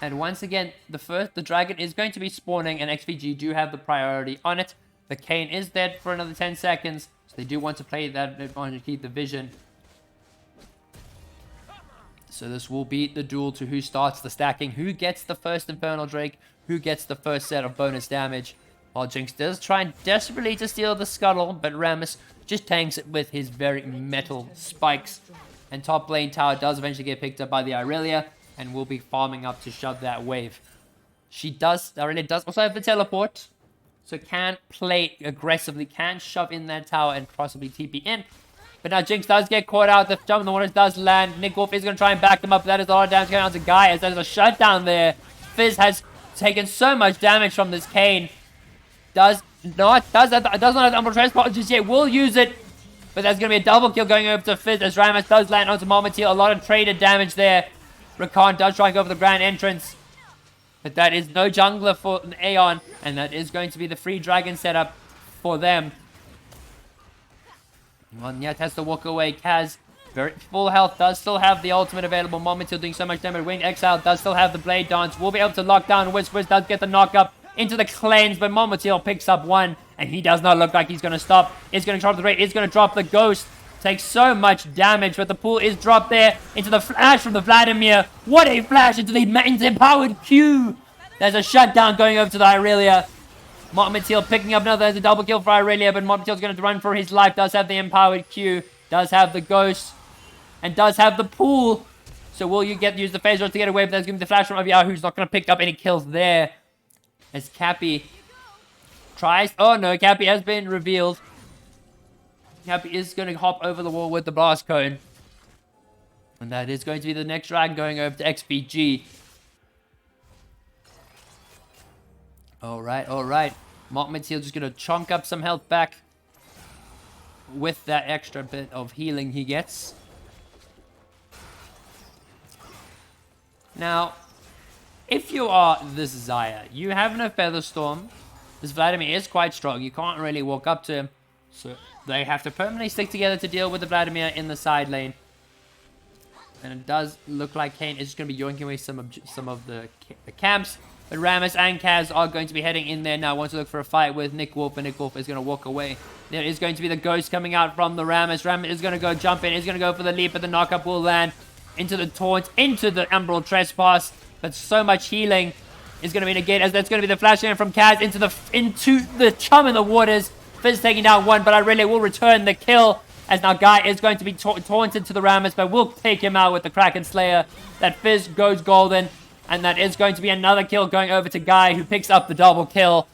And once again, the dragon is going to be spawning, and XvG do have the priority on it. The Kayn is dead for another 10 seconds, so they do want to play that. They want to keep the vision. So this will be the duel to who starts the stacking, who gets the first Infernal Drake, who gets the first set of bonus damage. While Jinx does try desperately to steal the scuttle, but Rammus just tanks it with his very metal spikes. And top lane tower does eventually get picked up by the Irelia, and will be farming up to shove that wave. Irelia does also have the teleport, so can play aggressively, can shove in that tower and possibly TP in. But now Jinx does get caught out, the jump in the waters does land. Nick Wolf is going to try and back them up, but that is a lot of damage going on to Guy, as there's a shutdown there. Fizz has taken so much damage from this Kayn. Does not have the Umbral Transport just yet. Will use it. But there's going to be a double kill going over to Fizz as Rammus does land onto Momoteel. A lot of traded damage there. Rakan does try and go for the grand entrance. But that is no jungler for Aeon. And that is going to be the free dragon setup for them. Nyat has to walk away. Kaz, very full health, does still have the ultimate available. Momoteel doing so much damage. Winged Exile does still have the Blade Dance. Will be able to lock down Wiz. Wiz does get the knock up into the cleanse, but Momoteel picks up 1, and he does not look like he's going to stop. Is going to drop the rate, is going to drop the Ghost. Takes so much damage, but the pool is dropped there into the flash from the Vladimir. What a flash into the empowered Q. There's a shutdown going over to the Irelia. Momoteel picking up another. There's a double kill for Irelia, but Momoteel's going to run for his life. Does have the empowered Q. Does have the Ghost. and does have the pool. So will you use the phase rush to get away? But there's going to be the flash from Aviar, who's not going to pick up any kills there. As Cappy tries... Oh no, Cappy has been revealed. Cappy is going to hop over the wall with the blast cone. And that is going to be the next dragon going over to XvG. Alright, alright. Mettlestate just going to chunk up some health back with that extra bit of healing he gets. Now, if you are this Xayah, you have no Feather Storm. This Vladimir is quite strong. You can't really walk up to him. So they have to permanently stick together to deal with the Vladimir in the side lane. And it does look like Kane is just going to be yoinking away some of the camps. But Rammus and Kaz are going to be heading in there now. Want to look for a fight with Nick Wolf, and Nick Wolf is going to walk away. There is going to be the ghost coming out from the Rammus. Rammus is going to go jump in. Is going to go for the leap, but the knockup will land into the taunt, into the Emerald Trespass. But so much healing is going to be negated, as that's going to be the flash in from Kaz into the chum in the waters. Fizz taking down one, but I really will return the kill. As now Guy is going to be taunted to the Rammus, but we'll take him out with the Kraken Slayer. That Fizz goes golden. And that is going to be another kill going over to Guy, who picks up the double kill.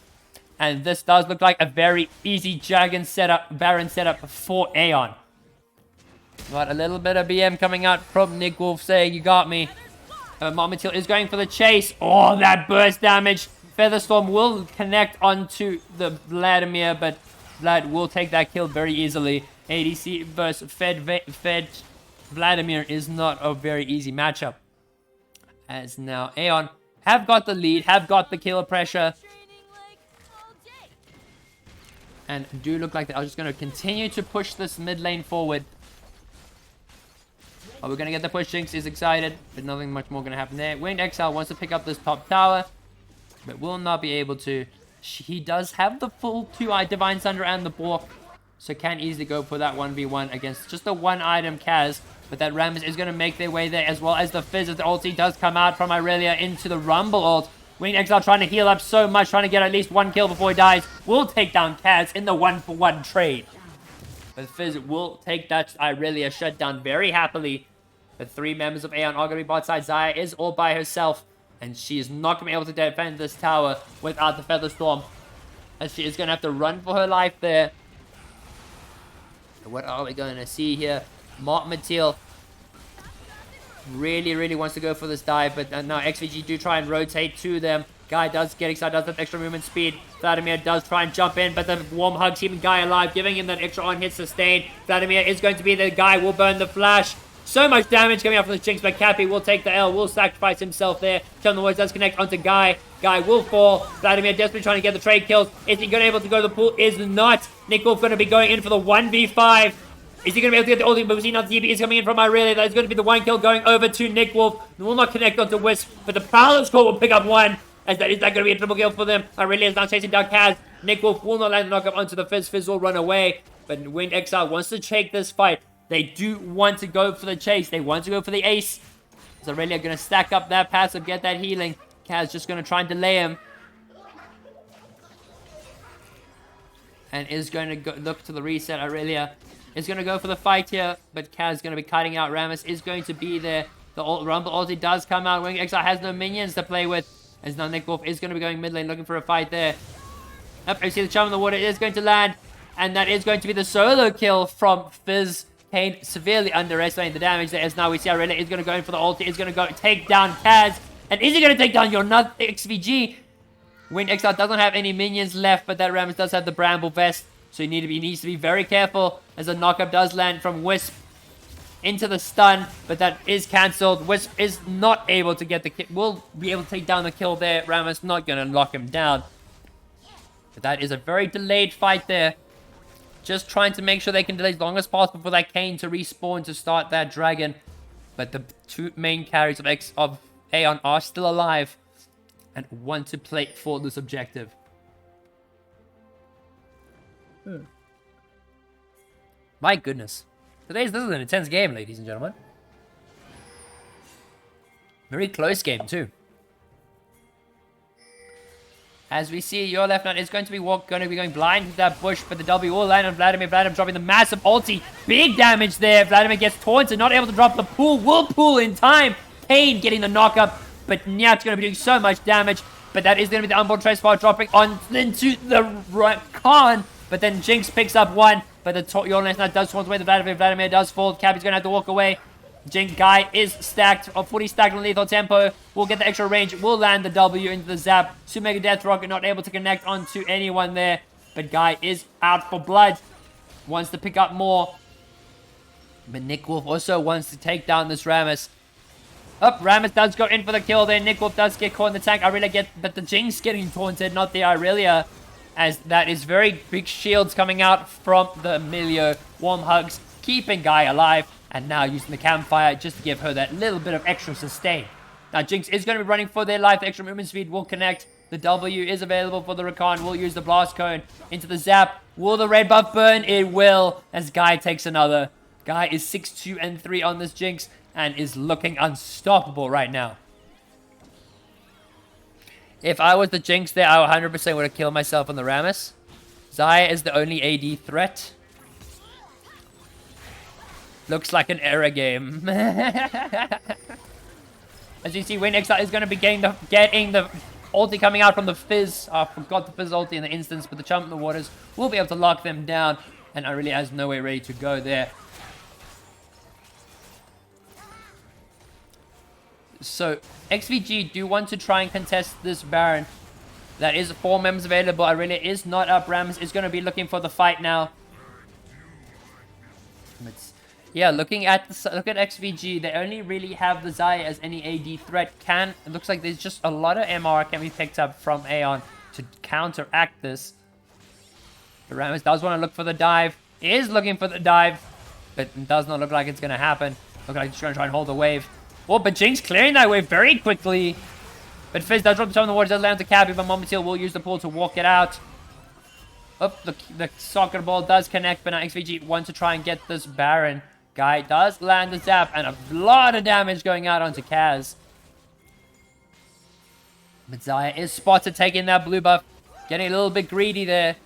And this does look like a very easy Baron setup for Aeon. Got a little bit of BM coming out from Nick Wolf saying, you got me. Mettlestate is going for the chase. Oh, that burst damage. Featherstorm will connect onto the Vladimir, but Vlad will take that kill very easily. ADC versus Fed Vladimir is not a very easy matchup. As now Aeon have got the lead, have got the killer pressure. And do look like they are just going to continue to push this mid lane forward. Oh, we're going to get the push. Jinx is excited, but nothing much more going to happen there. Winged Exile wants to pick up this top tower, but will not be able to. He does have the full 2 Divine Thunder and the Bork, so can easily go for that 1v1 against just the 1 item Kaz. But that Rammus is going to make their way there, as well as the Fizz as the ulti does come out from Irelia into the Rumble ult. Winged Exile trying to heal up so much, trying to get at least 1 kill before he dies. Will take down Kaz in the 1-for-1 trade. But Fizz will take that Irelia shutdown very happily. The 3 members of Aeon are going to be bot side. Xayah is all by herself, and she is not going to be able to defend this tower without the Feather Storm, as she is going to have to run for her life there. What are we going to see here? Mettlestate really wants to go for this dive, but now XvG do try and rotate to them. Guy does get excited, does have extra movement speed. Vladimir does try and jump in, but the warm hug keeping Guy alive, giving him that extra on-hit sustain. Vladimir is going to be the Guy, will burn the flash. So much damage coming out from the Jinx, but Cappy will take the L, will sacrifice himself there. Chum the Woods does connect onto Guy. Guy will fall. Vladimir desperately trying to get the trade kills. Is he going to be able to go to the pool? Is not. Nick Wolf going to be going in for the 1v5. Is he going to be able to get the ulti? But we see now the TP is coming in from Irelia. That is going to be the 1 kill going over to Nick Wolf. He will not connect onto Wisp, but the Prowler score will pick up 1. Is that going to be a triple kill for them? Irelia is now chasing down Kaz. Nick Wolf will not land the knockup onto the Fizz. Fizz will run away. But Winged Exile wants to take this fight. They do want to go for the chase. They want to go for the ace. So Irelia going to stack up that passive, get that healing. Kaz just going to try and delay him. And is going to look to the reset. Irelia is going to go for the fight here, but Kaz is going to be cutting out. Rammus is going to be there. The Rumble ulti does come out. Winged Exile has no minions to play with, as now Nick Wolf is going to be going mid lane looking for a fight there. Up, I see the Chum in the water. It is going to land, and that is going to be the solo kill from Fizz. Kane severely underestimating the damage there, as now we see Irelia is going to go in for the ulti. Is going to go take down Kaz, and is he going to take down your nut XvG? Winged Exile doesn't have any minions left, but that Rammus does have the Bramble Vest. So he needs to be very careful, as a knockup does land from Wisp into the stun, but that is cancelled. Wisp is not able to get the kill. Will be able to take down the kill there. Rammus not going to lock him down. But that is a very delayed fight there. Just trying to make sure they can delay as long as possible for that Kane to respawn to start that dragon. But the 2 main carries of Aeon are still alive and want to play for this objective. My goodness. This is an intense game, ladies and gentlemen. Very close game, too. As we see, your left nut is going to be going blind with that bush, but the W will land on Vladimir. Vladimir dropping the massive ulti. Big damage there. Vladimir gets taunted, not able to drop the pool. Will pull in time. Kane getting the knock up, but Nyat's going to be doing so much damage. But that is going to be the unborn Trace dropping on into the Khan. But then Jinx picks up one, but the your left nut does taunt away the Vladimir. Vladimir does fall. Cappy's going to have to walk away. Jinx guy is stacked, or fully stacked on lethal tempo. Will get the extra range, will land the W into the zap. Super Mega Death Rocket not able to connect onto anyone there. But guy is out for blood. Wants to pick up more. But Nick Wolf also wants to take down this Rammus. Rammus does go in for the kill there. Nick Wolf does get caught in the tank. But the Jinx getting taunted, not the Irelia. As that is very big shields coming out from the Emilio. Warm hugs, keeping Guy alive. And now using the campfire just to give her that little bit of extra sustain. Now Jinx is going to be running for their life. The extra movement speed will connect. The W is available for the Rakan. We'll use the blast cone into the zap. Will the red buff burn? It will. As Guy takes another. Guy is 6-2 and 3 on this Jinx. And is looking unstoppable right now. If I was the Jinx there, I 100% would have killed myself on the Rammus. Xayah is the only AD threat. Looks like an error game. As you see, Wind Exile is going to be getting the ulti coming out from the Fizz. I forgot the Fizz ulti in the instance, but the Chump in the Waters will be able to lock them down. And Irelia has no way ready to go there. So, XvG do want to try and contest this Baron. That is 4 members available. Irelia is not up. Rammus is going to be looking for the fight now. Yeah, look at XvG, they only really have the Xayah as any AD threat. It looks like there's just a lot of MR can be picked up from Aeon to counteract this. The Rammus does want to look for the dive. Is looking for the dive, but it does not look like it's going to happen. Look like he's going to try and hold the wave. Oh, but Jinx clearing that wave very quickly. But Fizz does drop the Chum in the Water, does land to Cappy, but Momoteel will use the pool to walk it out. The soccer ball does connect, but now XvG wants to try and get this Baron. Guy does land the zap, and a lot of damage going out onto Kaz. But Xayah is spotted taking that blue buff. Getting a little bit greedy there.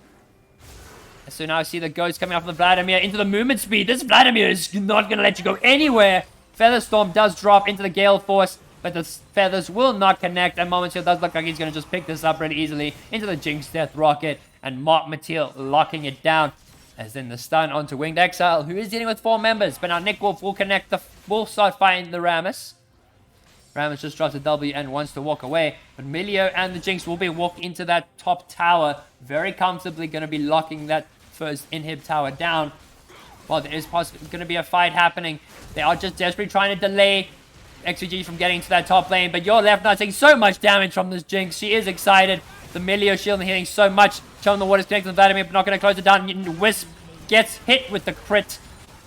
So now I see the ghost coming off the Vladimir into the movement speed. This Vladimir is not going to let you go anywhere. Featherstorm does drop into the Gale Force, but the feathers will not connect. And Momoteel does look like he's going to just pick this up really easily into the Jinx Death Rocket. And Momoteel locking it down. As then the stun onto Winged Exile, who is dealing with 4 members. But now Nick Wolf will start fighting the Rammus. Rammus just drops a W and wants to walk away. But Milio and the Jinx will be walking into that top tower. Very comfortably going to be locking that first inhib tower down. Well, there is possibly going to be a fight happening. They are just desperately trying to delay XvG from getting to that top lane. But your left nut taking so much damage from this Jinx. She is excited. The Milio shield hitting so much. Chum in the Water is connected to Vladimir, but not going to close it down. Wisp gets hit with the crit.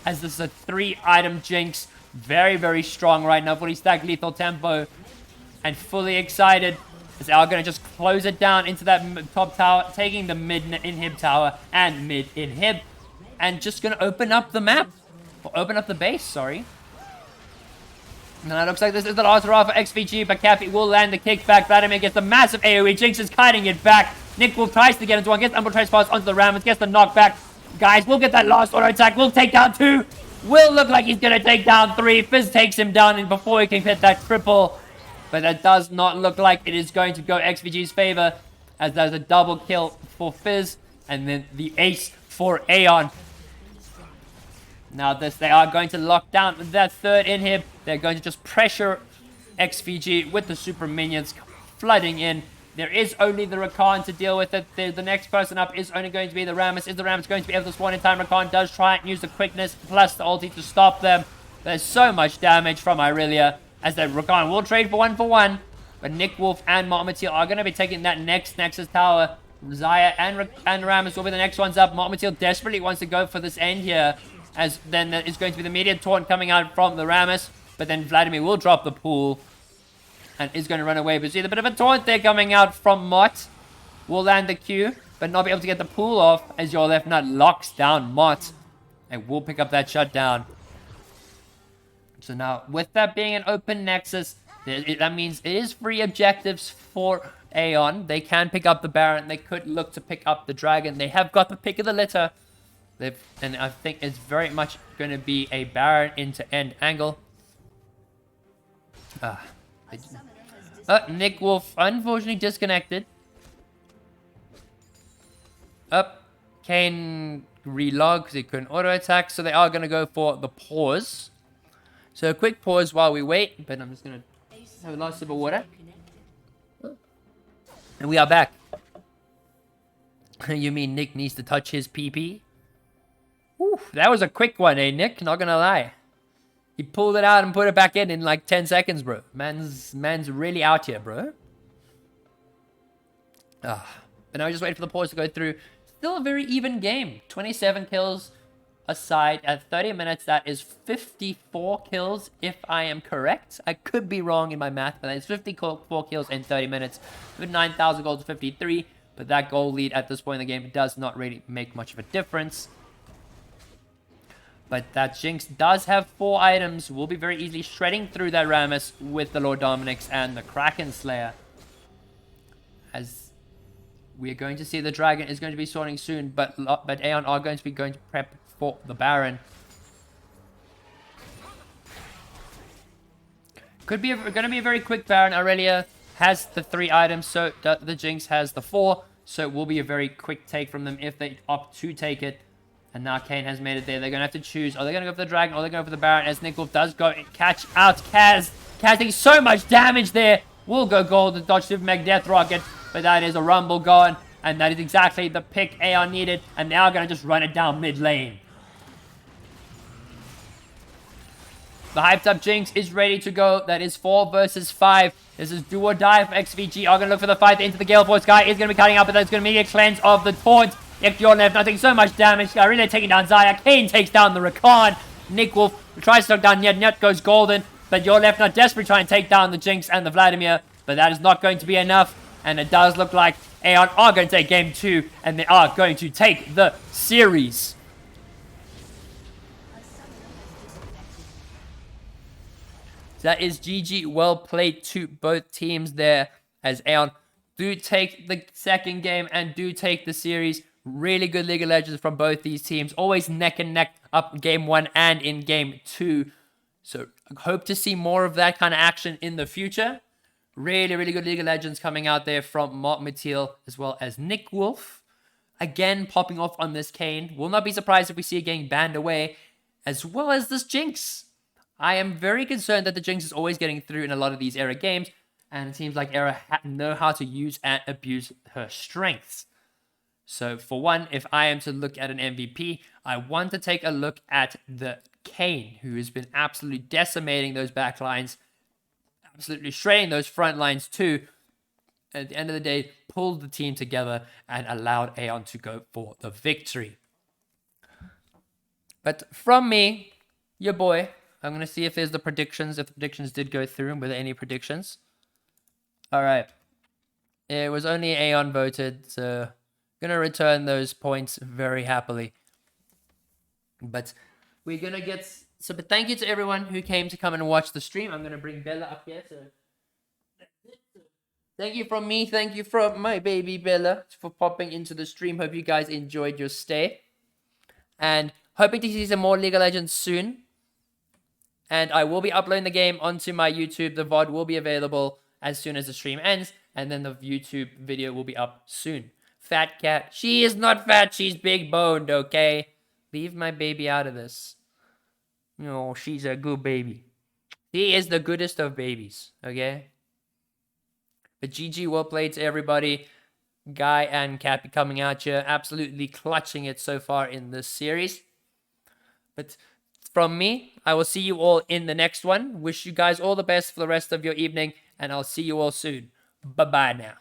As this is a 3-item Jinx. Very, very strong right now. Fully stacked lethal tempo. And fully excited. As they are going to just close it down into that top tower. Taking the mid inhib tower and mid inhib. And just going to open up the map. Or open up the base, sorry. And it looks like this is the last hurrah for XvG, but Cappy will land the kickback. Vladimir gets the massive AoE. Jinx is kiting it back. Nick Wolf tries to get into one, gets Umbral Trace pass onto the Rammus, gets the knockback. Guys, we'll get that last auto attack. We'll take down 2. Will look like he's going to take down 3. Fizz takes him down and before he can hit that triple. But that does not look like it is going to go XvG's favor. As there's a double kill for Fizz. And then the ace for Aeon. Now they are going to lock down that third inhib. They're going to just pressure XvG with the super minions flooding in. There is only the Rakan to deal with it. The next person up is only going to be the Rammus. Is the Rammus going to be able to spawn in time? Rakan does try and use the quickness plus the ulti to stop them. There's so much damage from Irelia. As the Rakan will trade for 1-for-1. But Nick Wolf and Momoteel are going to be taking that next Nexus tower. Xayah and Rammus will be the next ones up. Momoteel desperately wants to go for this end here. As then there is going to be the immediate taunt coming out from the Rammus. But then Vladimir will drop the pool. And is going to run away. But see, a bit of a taunt there coming out from Mott. Will land the Q. But not be able to get the pool off. As your left nut locks down Mott. And will pick up that shutdown. So now, with that being an open Nexus, that means it is free objectives for Aeon. They can pick up the Baron. They could look to pick up the Dragon. They have got the pick of the litter. And I think it's very much going to be a Baron into end angle. Nick Wolf unfortunately disconnected. Kane relog because he couldn't auto attack. So they are going to go for the pause. So a quick pause while we wait. But I'm just going to have a last sip of water. And we are back. You mean Nick needs to touch his PP? Oof, that was a quick one, eh, Nick? Not gonna lie. He pulled it out and put it back in like 10 seconds, bro. Man's really out here, bro. But now we just wait for the pause to go through. Still a very even game. 27 kills aside at 30 minutes. That is 54 kills, if I am correct. I could be wrong in my math, but it's 54 kills in 30 minutes. With 9,000 goals to 53. But that goal lead at this point in the game does not really make much of a difference. But that Jinx does have 4 items. We'll be very easily shredding through that Rammus with the Lord Dominix and the Kraken Slayer. As we're going to see the Dragon is going to be sorting soon. But Aeon are going to prep for the Baron. Going to be a very quick Baron. Aurelia has the 3 items. So the Jinx has the 4. So it will be a very quick take from them if they opt to take it. And now Kane has made it there. They're going to have to choose. Are they going to go for the Dragon or are they going to go for the Baron? As Nick Wolf does go and catch out Kaz. Kaz taking so much damage there. Will go gold and dodge Super Meg Death Rocket. But that is a Rumble gone. And that is exactly the pick Aeon needed. And now going to just run it down mid lane. The hyped up Jinx is ready to go. That is 4 versus 5. This is do or die for XvG. Are going to look for the fight into the Gale Force. Guy is going to be cutting up, but that's going to be a cleanse of the taunt. Ichtyornev not taking so much damage. Really taking down Zaya. Kane takes down the Rakan. Nick Wolf tries to take down Nyet. Nyet goes golden. But Yorlev not desperately trying to take down the Jinx and the Vladimir. But that is not going to be enough. And it does look like Aeon are going to take game 2. And they are going to take the series. That is GG. Well played to both teams there. As Aeon do take the second game and do take the series. Really good League of Legends from both these teams. Always neck and neck up game 1 and in game 2. So I hope to see more of that kind of action in the future. Really, really good League of Legends coming out there from Mark Mathiel as well as Nick Wolf. Again, popping off on this Kane. Will not be surprised if we see it getting banned away. As well as this Jinx. I am very concerned that the Jinx is always getting through in a lot of these Era games. And it seems like Era know how to use and abuse her strengths. So for one, if I am to look at an MVP, I want to take a look at the Kane, who has been absolutely decimating those back lines, absolutely shredding those front lines too. At the end of the day, pulled the team together and allowed Aeon to go for the victory. But from me, your boy, I'm going to see if there's the predictions, if the predictions did go through, and were there any predictions? All right. It was only Aeon voted, so gonna return those points very happily. But we're gonna get but thank you to everyone who came to come and watch the stream. I'm gonna bring Bella up here. So thank you from me, thank you from my baby Bella for popping into the stream. Hope you guys enjoyed your stay. And hoping to see some more League of Legends soon. And I will be uploading the game onto my YouTube. The VOD will be available as soon as the stream ends. And then the YouTube video will be up soon. Fat cat. She is not fat. She's big boned, okay? Leave my baby out of this. No, she's a good baby. She is the goodest of babies, okay? But GG, well played to everybody. Guy and Cappy coming at you. Absolutely clutching it so far in this series. But from me, I will see you all in the next one. Wish you guys all the best for the rest of your evening. And I'll see you all soon. Bye-bye now.